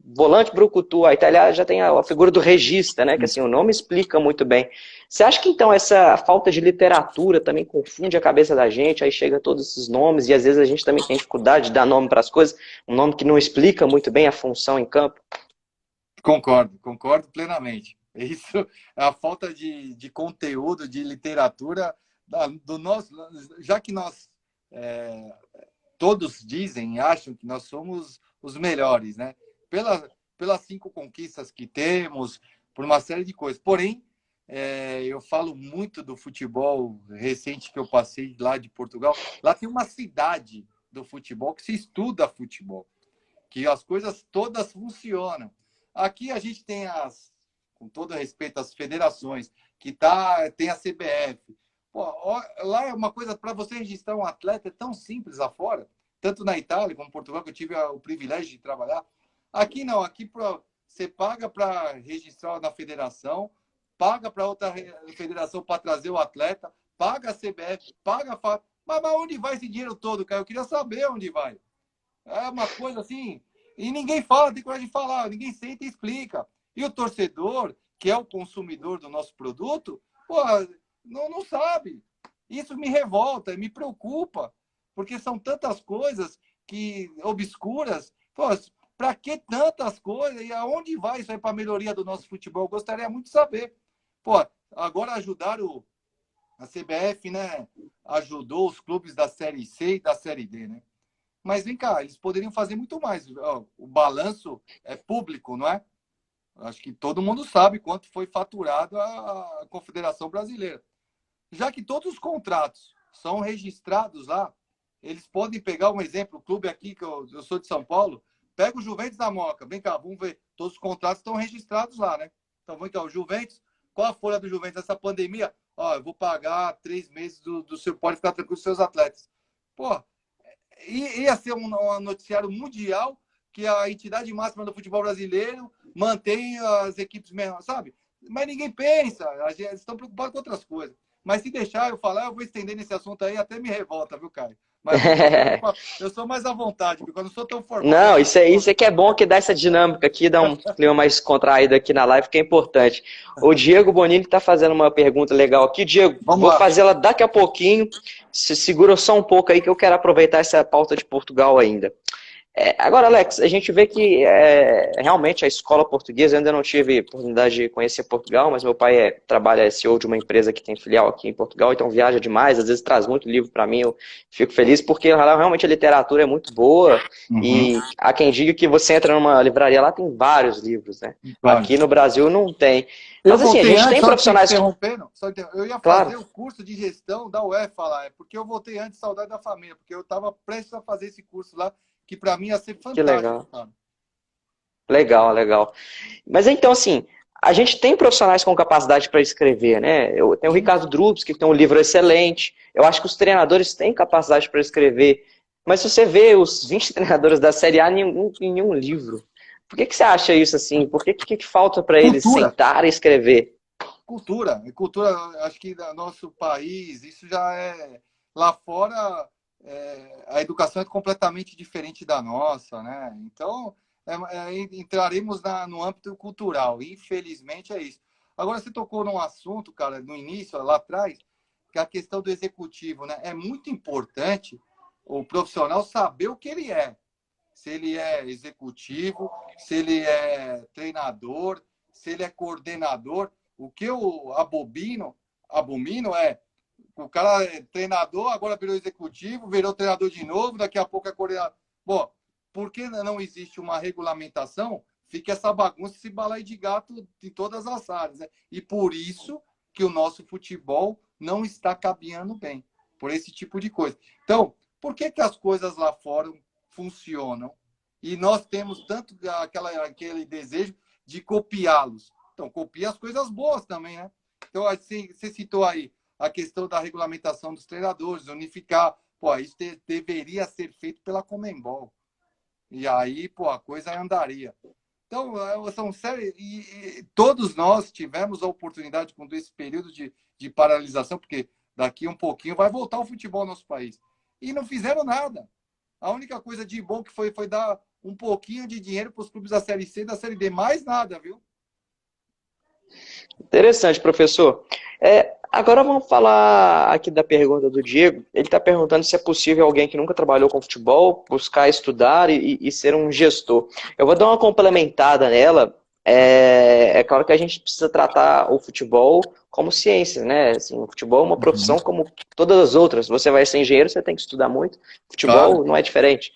Volante brucutu. A Itália já tem a figura do regista, né? Que assim, o nome explica muito bem. Você acha que então essa falta de literatura também confunde a cabeça da gente? Aí chega todos esses nomes e às vezes a gente também tem dificuldade de dar nome para as coisas, um nome que não explica muito bem a função em campo? Concordo plenamente. Isso é a falta de conteúdo, de literatura do nosso, já que nós todos dizem e acham que nós somos os melhores, né? Pelas 5 conquistas que temos, por uma série de coisas. Porém, Eu falo muito do futebol recente que eu passei lá de Portugal. Lá tem uma cidade do futebol que se estuda futebol, que as coisas todas funcionam. Aqui a gente tem com todo respeito às federações, tem a CBF. Pô, lá é uma coisa para você registrar um atleta é tão simples lá fora, tanto na Itália como em Portugal, que eu tive o privilégio de trabalhar. Aqui não, aqui você paga para registrar na federação, paga para outra federação para trazer o atleta, paga a CBF, paga a FA. Mas onde vai esse dinheiro todo, cara? Eu queria saber onde vai. É uma coisa assim. E ninguém fala, tem coragem de falar, ninguém senta e explica. E o torcedor, que é o consumidor do nosso produto, pô, não sabe. Isso me revolta, me preocupa, porque são tantas coisas que obscuras. Para que tantas coisas? E aonde vai isso aí para a melhoria do nosso futebol? Eu gostaria muito de saber. Pô, agora ajudaram a CBF, né? Ajudou os clubes da Série C e da Série D, né? Mas vem cá, eles poderiam fazer muito mais. O balanço é público, não é? Acho que todo mundo sabe quanto foi faturado a Confederação Brasileira. Já que todos os contratos são registrados lá, eles podem pegar um exemplo, o clube aqui, que eu sou de São Paulo, pega o Juventus da Moca. Vem cá, vamos ver. Todos os contratos estão registrados lá, né? Então, vem cá, o Juventus, qual a folha do Juventus nessa pandemia? Eu vou pagar 3 meses do seu, pode ficar tranquilo dos seus atletas. Pô, ia ser um noticiário mundial que a entidade máxima do futebol brasileiro mantém as equipes menores, sabe? Mas ninguém pensa, eles estão preocupados com outras coisas. Mas se deixar eu falar, eu vou estender nesse assunto aí, até me revolta, viu, Caio? Mas eu sou mais à vontade, porque eu não sou tão formal. Não, isso é que é bom, que dá essa dinâmica aqui, dá um clima mais contraído aqui na live, que é importante. O Diego Bonini está fazendo uma pergunta legal aqui. Diego, vou fazê-la daqui a pouquinho. Se segura só um pouco aí, que eu quero aproveitar essa pauta de Portugal ainda. Agora, Alex, a gente vê que realmente a escola portuguesa, eu ainda não tive oportunidade de conhecer Portugal, mas meu pai trabalha CEO de uma empresa que tem filial aqui em Portugal, então viaja demais, às vezes traz muito livro para mim, eu fico feliz, porque realmente a literatura é muito boa, e há quem diga que você entra numa livraria lá, tem vários livros, né? Aqui no Brasil não tem. Mas assim, a gente tem profissionais... Eu ia fazer o curso de gestão da UEFA lá, porque eu voltei antes, saudade da família, porque eu estava prestes a fazer esse curso lá, que para mim ia ser fantástico. Que legal. Legal, legal. Mas então, assim, a gente tem profissionais com capacidade para escrever, né? Eu tenho o Ricardo Drubs, que tem um livro excelente. Eu acho que os treinadores têm capacidade para escrever. Mas se você vê os 20 treinadores da Série A, nenhum livro. Por que você acha isso assim? Por que falta para eles sentar e escrever? Cultura, acho que no nosso país, isso já é... Lá fora... a educação é completamente diferente da nossa, né? Então, entraremos no âmbito cultural. Infelizmente, é isso. Agora, você tocou num assunto, cara, no início, lá atrás, que é a questão do executivo, né? É muito importante o profissional saber o que ele é. Se ele é executivo, se ele é treinador, se ele é coordenador. O que eu abomino é o cara é treinador, agora virou executivo, virou treinador de novo, daqui a pouco é coordenador. Bom, por que não existe uma regulamentação? Fica essa bagunça, esse balaio de gato em todas as áreas, né? E por isso que o nosso futebol não está caminhando bem, por esse tipo de coisa. Então, por que as coisas lá fora funcionam e nós temos tanto aquele desejo de copiá-los? Então, copia as coisas boas também, né? Então, assim, você citou aí a questão da regulamentação dos treinadores, unificar. Pô, isso deveria ser feito pela Conmebol. E aí, pô, a coisa andaria. Então, são sérias. E todos nós tivemos a oportunidade, com esse período de paralisação, porque daqui um pouquinho vai voltar o futebol no nosso país. E não fizeram nada. A única coisa de bom que foi dar um pouquinho de dinheiro para os clubes da Série C e da Série D. Mais nada, viu? Interessante, professor. Agora vamos falar aqui da pergunta do Diego. Ele está perguntando se é possível alguém que nunca trabalhou com futebol buscar estudar e ser um gestor. Eu vou dar uma complementada nela. É claro que a gente precisa tratar o futebol como ciência, né? Assim, o futebol é uma profissão como todas as outras. Você vai ser engenheiro, você tem que estudar muito. Futebol não é diferente.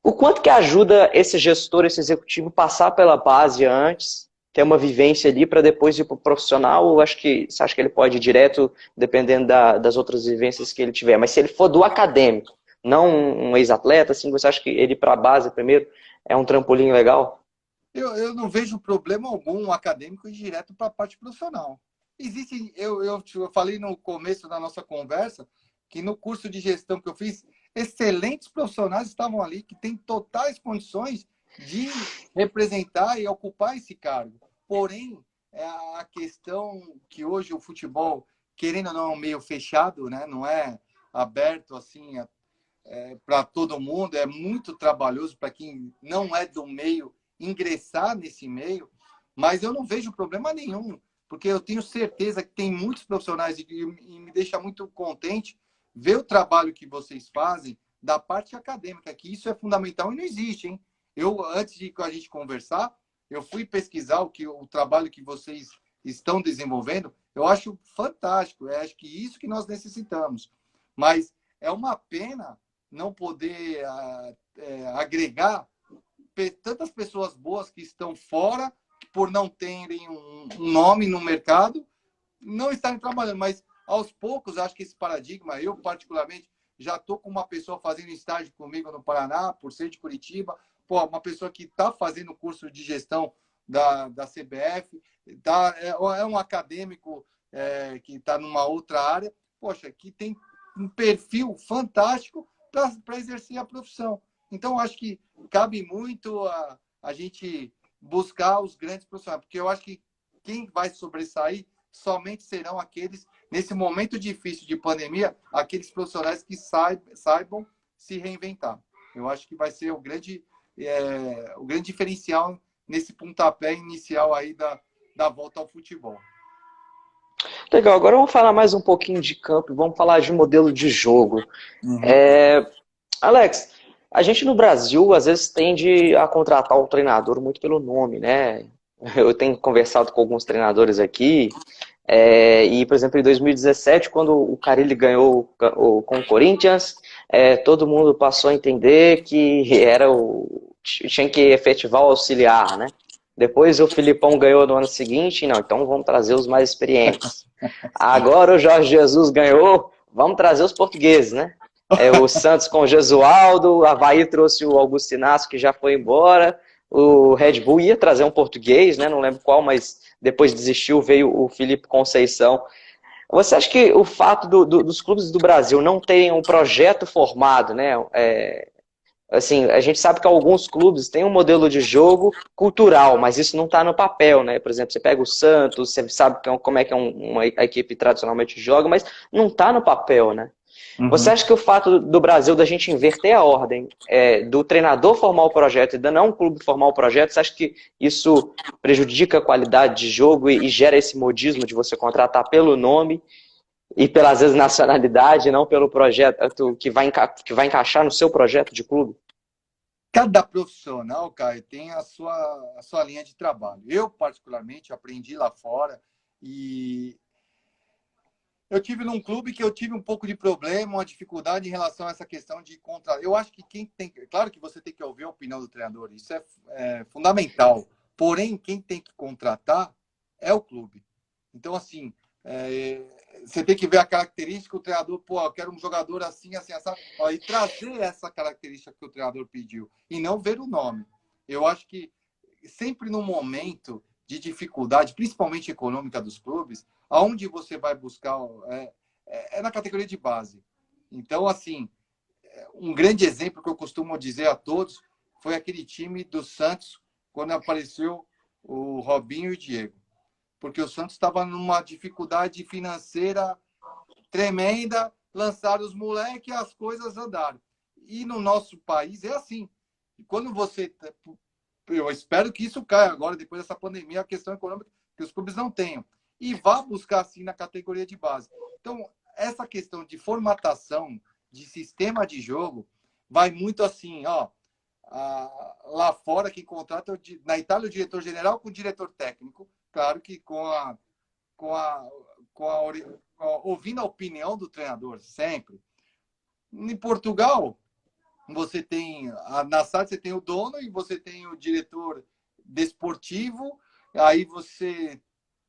O quanto que ajuda esse gestor, esse executivo, passar pela base antes ter uma vivência ali para depois ir para o profissional, ou você acha que ele pode ir direto, dependendo das outras vivências que ele tiver? Mas se ele for do acadêmico, não um ex-atleta, assim, você acha que ele ir para a base primeiro é um trampolim legal? Eu não vejo problema algum acadêmico ir direto para a parte profissional. Existe, eu falei no começo da nossa conversa que no curso de gestão que eu fiz, excelentes profissionais estavam ali que têm totais condições de representar e ocupar esse cargo. Porém, é a questão que hoje o futebol, querendo ou não, é meio fechado, né? Não é aberto assim para todo mundo, é muito trabalhoso para quem não é do meio ingressar nesse meio, mas eu não vejo problema nenhum, porque eu tenho certeza que tem muitos profissionais e me deixa muito contente ver o trabalho que vocês fazem da parte acadêmica, que isso é fundamental e não existe, hein? Eu, antes de a gente conversar, eu fui pesquisar o trabalho que vocês estão desenvolvendo, eu acho fantástico, eu acho que isso que nós necessitamos. Mas é uma pena não poder agregar tantas pessoas boas que estão fora por não terem um nome no mercado, não estarem trabalhando. Mas, aos poucos, acho que esse paradigma, eu particularmente, já estou com uma pessoa fazendo estágio comigo no Paraná, por ser de Curitiba, uma pessoa que está fazendo curso de gestão da CBF, é um acadêmico que está numa outra área, poxa, que tem um perfil fantástico para exercer a profissão. Então, acho que cabe muito a gente buscar os grandes profissionais, porque eu acho que quem vai sobressair somente serão aqueles, nesse momento difícil de pandemia, aqueles profissionais que saibam se reinventar. Eu acho que vai ser o grande diferencial nesse pontapé inicial aí da volta ao futebol. Legal, agora vamos falar mais um pouquinho de campo, vamos falar de modelo de jogo. Uhum. Alex, a gente no Brasil às vezes tende a contratar o treinador muito pelo nome, né? Eu tenho conversado com alguns treinadores aqui, e, por exemplo, em 2017, quando o Carille ganhou com o Corinthians, todo mundo passou a entender que tinha que efetivar o auxiliar, né? Depois o Filipão ganhou no ano seguinte, não, então vamos trazer os mais experientes. Agora o Jorge Jesus ganhou, vamos trazer os portugueses, né? O Santos com o Gesualdo, o Avaí trouxe o Augusto Inácio, que já foi embora, o Red Bull ia trazer um português, né? Não lembro qual, mas depois desistiu, veio o Felipe Conceição. Você acha que o fato dos clubes do Brasil não terem um projeto formado, né? Assim, a gente sabe que alguns clubes têm um modelo de jogo cultural, mas isso não está no papel, né? Por exemplo, você pega o Santos, você sabe como é que uma equipe tradicionalmente joga, mas não está no papel, né? Você Uhum. acha que o fato do Brasil da gente inverter a ordem do treinador formar o projeto e da não clube formar o projeto, você acha que isso prejudica a qualidade de jogo e gera esse modismo de você contratar pelo nome e pela, às vezes, nacionalidade, não pelo projeto que vai encaixar no seu projeto de clube? Cada profissional, Caio, tem a sua linha de trabalho. Eu, particularmente, aprendi lá fora e eu tive num clube que eu tive um pouco de problema, uma dificuldade em relação a essa questão de contratar. Eu acho que quem tem. Claro que você tem que ouvir a opinião do treinador, isso é fundamental. Porém, quem tem que contratar é o clube. Então, assim, você tem que ver a característica, o treinador, pô, eu quero um jogador assim, assim, assim, ó, e trazer essa característica que o treinador pediu, e não ver o nome. Eu acho que sempre no momento de dificuldade, principalmente econômica dos clubes, aonde você vai buscar na categoria de base. Então, assim, um grande exemplo que eu costumo dizer a todos foi aquele time do Santos quando apareceu o Robinho e o Diego. Porque o Santos estava numa dificuldade financeira tremenda, lançaram os moleques e as coisas andaram. E no nosso país é assim. Quando você. Eu espero que isso caia agora, depois dessa pandemia, a questão econômica que os clubes não tenham. E vá buscar, assim, na categoria de base. Então, essa questão de formatação, de sistema de jogo, vai muito assim, ó. Lá fora, quem contrata, na Itália, o diretor-geral com o diretor técnico, claro que com a, ouvindo a opinião do treinador, sempre. Em Portugal, você tem na SAD, você tem o dono e você tem o diretor desportivo aí você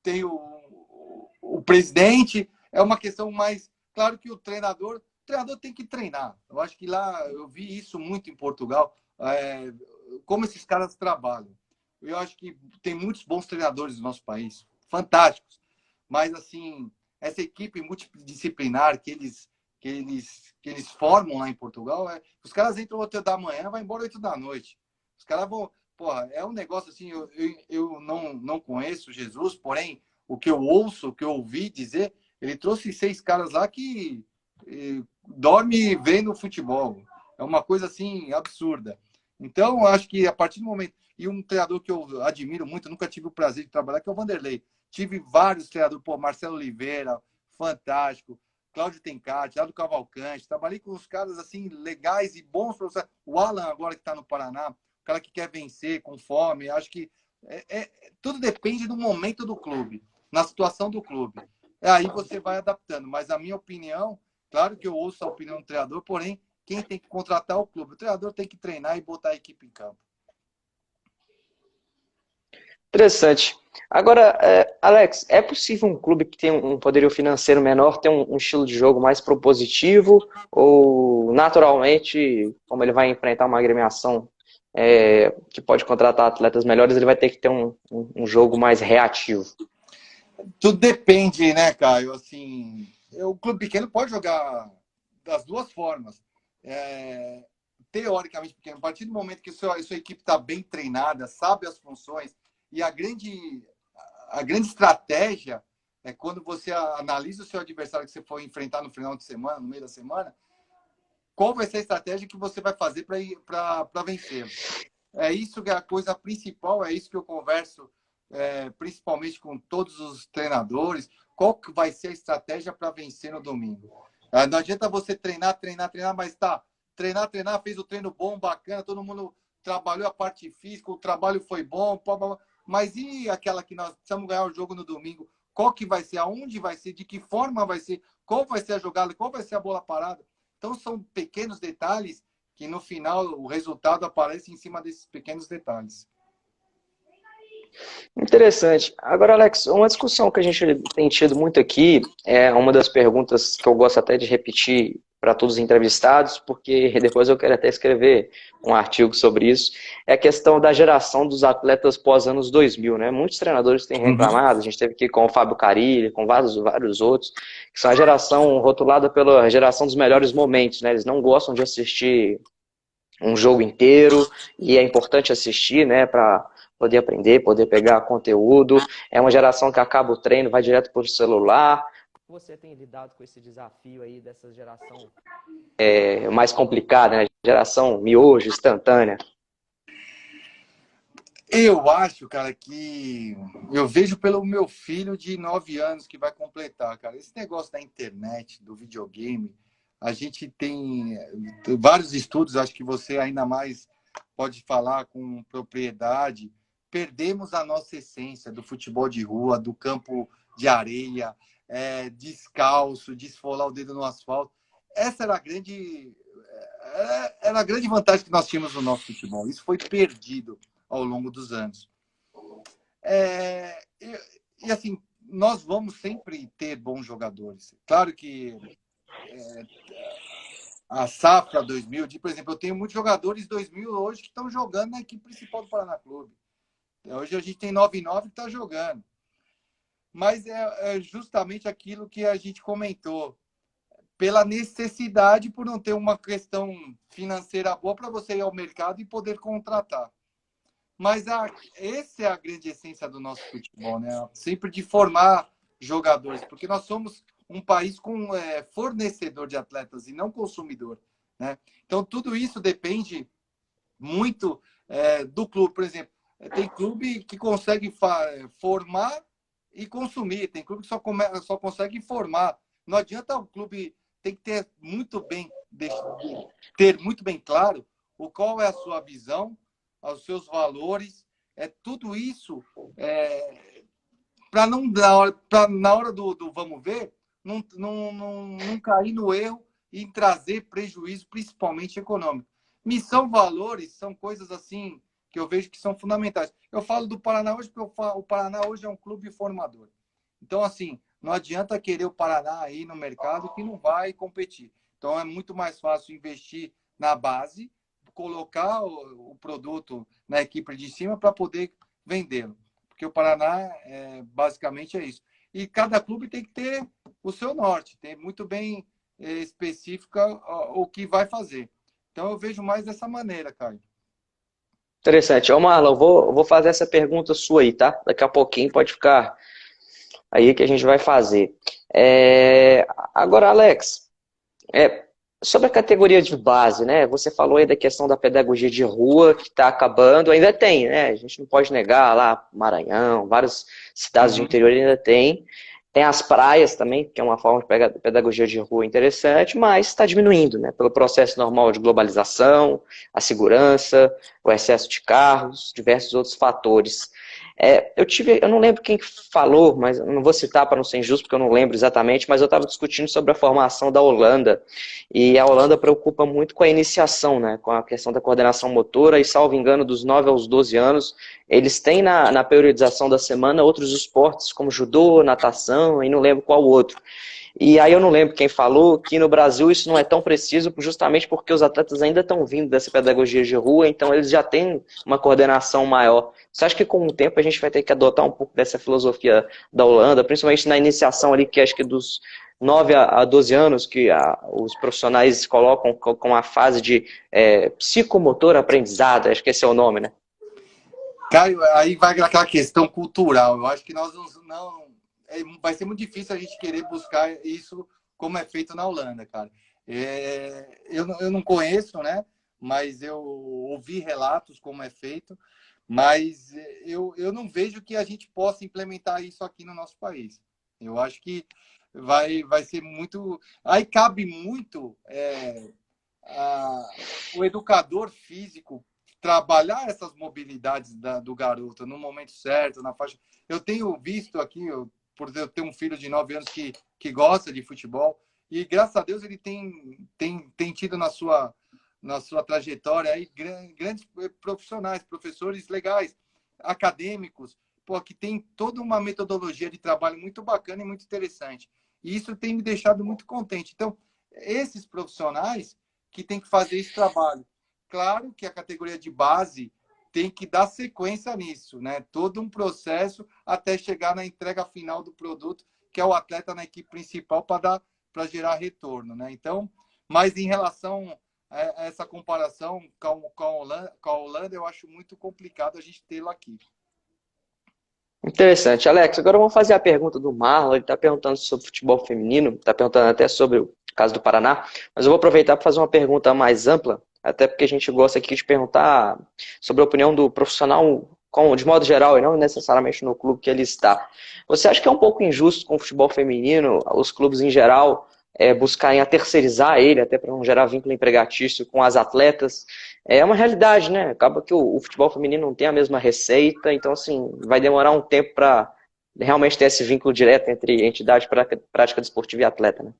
tem o presidente, é uma questão mais... Claro que o treinador tem que treinar. Eu acho que lá, eu vi isso muito em Portugal, como esses caras trabalham. Eu acho que tem muitos bons treinadores no nosso país, fantásticos. Mas, assim, essa equipe multidisciplinar que eles formam lá em Portugal, os caras entram 8 da manhã, vai embora 8 da noite. Os caras vão... Porra, é um negócio assim, eu não conheço Jesus, porém, o que eu ouço, o que eu ouvi dizer, ele trouxe 6 caras lá que dorme vendo futebol. É uma coisa assim absurda. Então, eu acho que a partir do momento... E um treinador que eu admiro muito, nunca tive o prazer de trabalhar, que é o Vanderlei. Tive vários treinadores, pô, Marcelo Oliveira, fantástico. Cláudio Tencati, lá do Cavalcante. Trabalhei com os caras assim legais e bons professores. O Alan, agora que está no Paraná, o cara que quer vencer com fome. Acho que tudo depende do momento do clube, na situação do clube. Aí você vai adaptando. Mas a minha opinião, claro que eu ouço a opinião do treinador, porém, quem tem que contratar é o clube. O treinador tem que treinar e botar a equipe em campo. Interessante. Agora, Alex, é possível um clube que tem um poderio financeiro menor ter um estilo de jogo mais propositivo ou naturalmente, como ele vai enfrentar uma agremiação que pode contratar atletas melhores, ele vai ter que ter um jogo mais reativo? Tudo depende, né, Caio? Assim, o clube pequeno pode jogar das duas formas. Teoricamente pequeno. A partir do momento que a sua equipe está bem treinada, sabe as funções, e a grande estratégia é quando você analisa o seu adversário que você for enfrentar no final de semana, no meio da semana, qual vai ser a estratégia que você vai fazer para vencer. É isso que é a coisa principal, é isso que eu converso principalmente com todos os treinadores, qual que vai ser a estratégia para vencer no domingo. Não adianta você treinar, mas treinar, fez o treino bom, bacana, todo mundo trabalhou a parte física, o trabalho foi bom, mas e aquela que nós precisamos ganhar o jogo no domingo? Qual que vai ser? Aonde vai ser? De que forma vai ser? Qual vai ser a jogada? Qual vai ser a bola parada? Então, são pequenos detalhes que, no final, o resultado aparece em cima desses pequenos detalhes. Interessante. Agora, Alex, uma discussão que a gente tem tido muito aqui, é uma das perguntas que eu gosto até de repetir para todos os entrevistados, porque depois eu quero até escrever um artigo sobre isso, é a questão da geração dos atletas pós-anos 2000, né? Muitos treinadores têm reclamado, a gente teve aqui com o Fábio Carille, com vários outros, que são a geração rotulada pela geração dos melhores momentos, né? Eles não gostam de assistir um jogo inteiro, e é importante assistir, né, para poder aprender, poder pegar conteúdo. É uma geração que acaba o treino, vai direto para o celular. Você tem lidado com esse desafio aí dessa geração mais complicada, né? Geração miojo, instantânea? Eu acho, cara, que eu vejo pelo meu filho de 9 anos que vai completar, cara. Esse negócio da internet, do videogame, a gente tem vários estudos, acho que você ainda mais pode falar com propriedade. Perdemos a nossa essência do futebol de rua, do campo de areia, descalço, de esfolar o dedo no asfalto. Essa era a grande vantagem que nós tínhamos no nosso futebol. Isso foi perdido ao longo dos anos. E assim, nós vamos sempre ter bons jogadores. Claro que a safra 2000, por exemplo, eu tenho muitos jogadores 2000 hoje que estão jogando na equipe principal do Paraná Clube. Hoje a gente tem 99 que está jogando. Mas é justamente aquilo que a gente comentou. Pela necessidade, por não ter uma questão financeira boa para você ir ao mercado e poder contratar. Mas essa é a grande essência do nosso futebol, né? Sempre de formar jogadores, porque nós somos um país com fornecedor de atletas e não consumidor, né? Então, tudo isso depende muito do clube. Por exemplo, tem clube que consegue formar e consumir, tem clube que só consegue formar. Não adianta o clube, tem que ter muito bem claro qual é a sua visão, aos seus valores, tudo isso para não na hora do vamos ver, não cair no erro e trazer prejuízo, principalmente econômico. Missão, valores são coisas assim que eu vejo que são fundamentais. Eu falo do Paraná hoje porque o Paraná hoje é um clube formador. Então, assim, não adianta querer o Paraná aí no mercado que não vai competir. Então, é muito mais fácil investir na base, colocar o produto na equipe de cima para poder vendê-lo. Porque o Paraná, basicamente, é isso. E cada clube tem que ter o seu norte, tem muito bem específica o que vai fazer. Então, eu vejo mais dessa maneira, Caio. Interessante. Ô, Marlon, eu vou fazer essa pergunta sua aí, tá? Daqui a pouquinho pode ficar aí que a gente vai fazer. Agora, Alex, é, sobre a categoria de base, né? Você falou aí da questão da pedagogia de rua que está acabando, ainda tem, né? A gente não pode negar lá, Maranhão, várias cidades do Uhum. interior ainda tem. Tem as praias também, que é uma forma de pedagogia de rua interessante, mas está diminuindo, né? Pelo processo normal de globalização, a segurança, o excesso de carros, diversos outros fatores. Eu não lembro quem falou, mas eu não vou citar para não ser injusto, porque eu não lembro exatamente, mas eu estava discutindo sobre a formação da Holanda, e a Holanda preocupa muito com a iniciação, né, com a questão da coordenação motora, e salvo engano, dos 9 aos 12 anos, eles têm na periodização da semana outros esportes, como judô, natação, e não lembro qual outro. E aí eu não lembro quem falou que no Brasil isso não é tão preciso, justamente porque os atletas ainda estão vindo dessa pedagogia de rua, então eles já têm uma coordenação maior. Você acha que com o tempo a gente vai ter que adotar um pouco dessa filosofia da Holanda, principalmente na iniciação ali, que acho que dos 9 a 12 anos, que os profissionais colocam com a fase de psicomotor aprendizado, acho que esse é o nome, né? Caio, aí vai aquela questão cultural. Eu acho que nós vai ser muito difícil a gente querer buscar isso como é feito na Holanda, cara. Eu não conheço, né? Mas eu ouvi relatos como é feito, mas eu não vejo que a gente possa implementar isso aqui no nosso país. Eu acho que vai ser muito. Aí cabe muito o educador físico trabalhar essas mobilidades do garoto no momento certo, na faixa. Eu tenho visto aqui, por eu ter um filho de 9 anos que gosta de futebol, e graças a Deus ele tem tido na sua trajetória aí grandes profissionais, professores legais, acadêmicos, pô, que tem toda uma metodologia de trabalho muito bacana e muito interessante. E isso tem me deixado muito contente. Então, esses profissionais que tem que fazer esse trabalho. Claro que a categoria de base tem que dar sequência nisso, né? Todo um processo até chegar na entrega final do produto, que é o atleta na equipe principal para gerar retorno, né? Então, mas em relação a essa comparação com a Holanda, eu acho muito complicado a gente tê-lo aqui. Interessante. Alex, agora vamos fazer a pergunta do Marlon. Ele está perguntando sobre futebol feminino, está perguntando até sobre o caso do Paraná, mas eu vou aproveitar para fazer uma pergunta mais ampla, até porque a gente gosta aqui de perguntar sobre a opinião do profissional de modo geral e não necessariamente no clube que ele está. Você acha que é um pouco injusto com o futebol feminino, os clubes em geral, buscarem a terceirizar ele, até para não gerar vínculo empregatício com as atletas? É uma realidade, né? Acaba que o futebol feminino não tem a mesma receita, então, assim, vai demorar um tempo para realmente ter esse vínculo direto entre entidade, prática desportiva e atleta, né?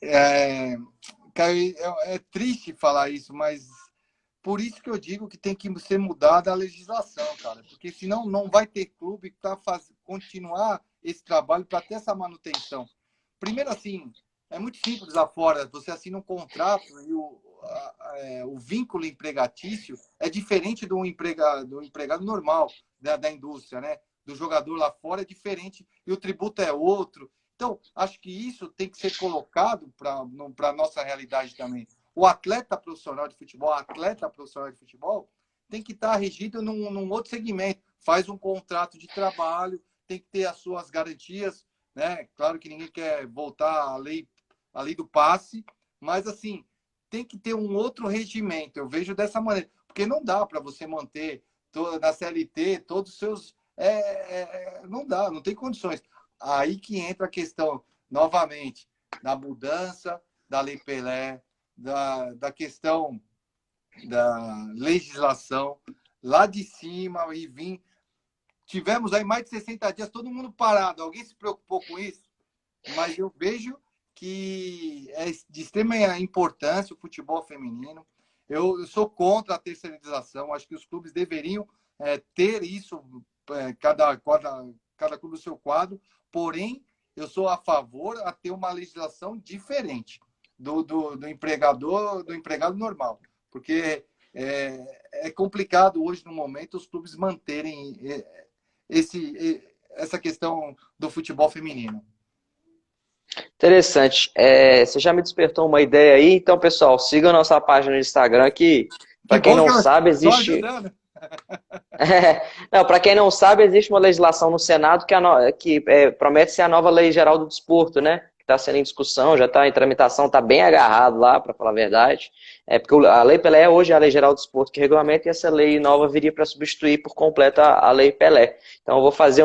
É, Caio, é triste falar isso, mas por isso que eu digo que tem que ser mudada a legislação, cara, porque senão não vai ter clube para continuar esse trabalho, para ter essa manutenção. Primeiro, assim, é muito simples lá fora, você assina um contrato e o vínculo empregatício é diferente do empregado normal da indústria, né? Do jogador lá fora é diferente e o tributo é outro. Então, acho que isso tem que ser colocado para a nossa realidade também. O atleta profissional de futebol, a atleta profissional de futebol, tem que estar regido num outro segmento. Faz um contrato de trabalho, tem que ter as suas garantias, né? Claro que ninguém quer voltar à lei do passe, mas assim, tem que ter um outro regimento. Eu vejo dessa maneira, porque não dá para você manter na CLT todos os seus. Não dá, não tem condições. Aí que entra a questão, novamente, da mudança da Lei Pelé, da questão da legislação lá de cima e vir. Tivemos aí mais de 60 dias, todo mundo parado. Alguém se preocupou com isso? Mas eu vejo que é de extrema importância o futebol feminino. Eu sou contra a terceirização, acho que os clubes deveriam ter isso, cada clube no seu quadro, porém, eu sou a favor a ter uma legislação diferente do empregador, do empregado normal, porque é complicado hoje, no momento, os clubes manterem essa questão do futebol feminino. Interessante. Você já me despertou uma ideia aí, então, pessoal, sigam a nossa página no Instagram que, Que para quem bom que não eu sabe, estou existe. ajudando. Não, para quem não sabe, existe uma legislação no Senado que promete ser a nova Lei Geral do Desporto, né? Que está sendo em discussão, já está em tramitação, está bem agarrado lá, para falar a verdade. Porque a Lei Pelé hoje é a Lei Geral do Desporto que regulamenta e essa lei nova viria para substituir por completo a Lei Pelé. Então eu vou fazer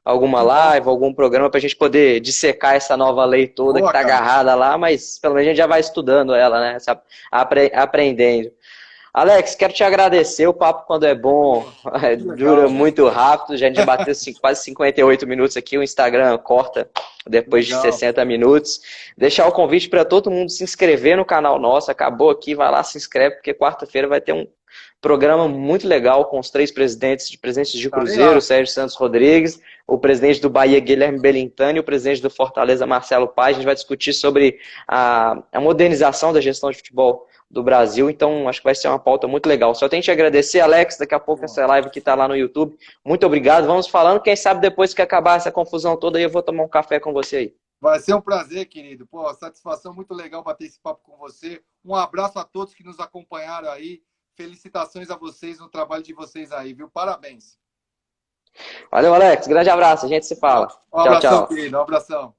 alguma Que bom. live, algum programa para a gente poder dissecar essa nova lei toda que Boa, está cara. agarrada lá, mas pelo menos a gente já vai estudando ela, né? Aprendendo. Alex, quero te agradecer. O papo, quando é bom, Que dura legal. muito rápido. A gente já bateu quase 58 minutos aqui. O Instagram corta depois de Legal. 60 minutos. Deixar o convite para todo mundo se inscrever no canal nosso. Acabou aqui, vai lá, se inscreve, porque quarta-feira vai ter um programa muito legal com os três presidentes de Estarei Cruzeiro, lá. Sérgio Santos Rodrigues, o presidente do Bahia, Guilherme Belintani, e o presidente do Fortaleza, Marcelo Paes. A gente vai discutir sobre a modernização da gestão de futebol do Brasil, então acho que vai ser uma pauta muito legal. Só tenho que te agradecer, Alex, daqui a pouco Bom. essa live que está lá no YouTube. Muito obrigado, vamos falando, quem sabe depois que acabar essa confusão toda aí eu vou tomar um café com você aí. Vai ser um prazer, querido. Pô, satisfação muito legal bater esse papo com você. Um abraço a todos que nos acompanharam aí. Felicitações a vocês no trabalho de vocês aí, viu? Parabéns. Valeu, Alex, grande abraço, a gente se fala. Um Tchau, abração, tchau. querido. Um abração.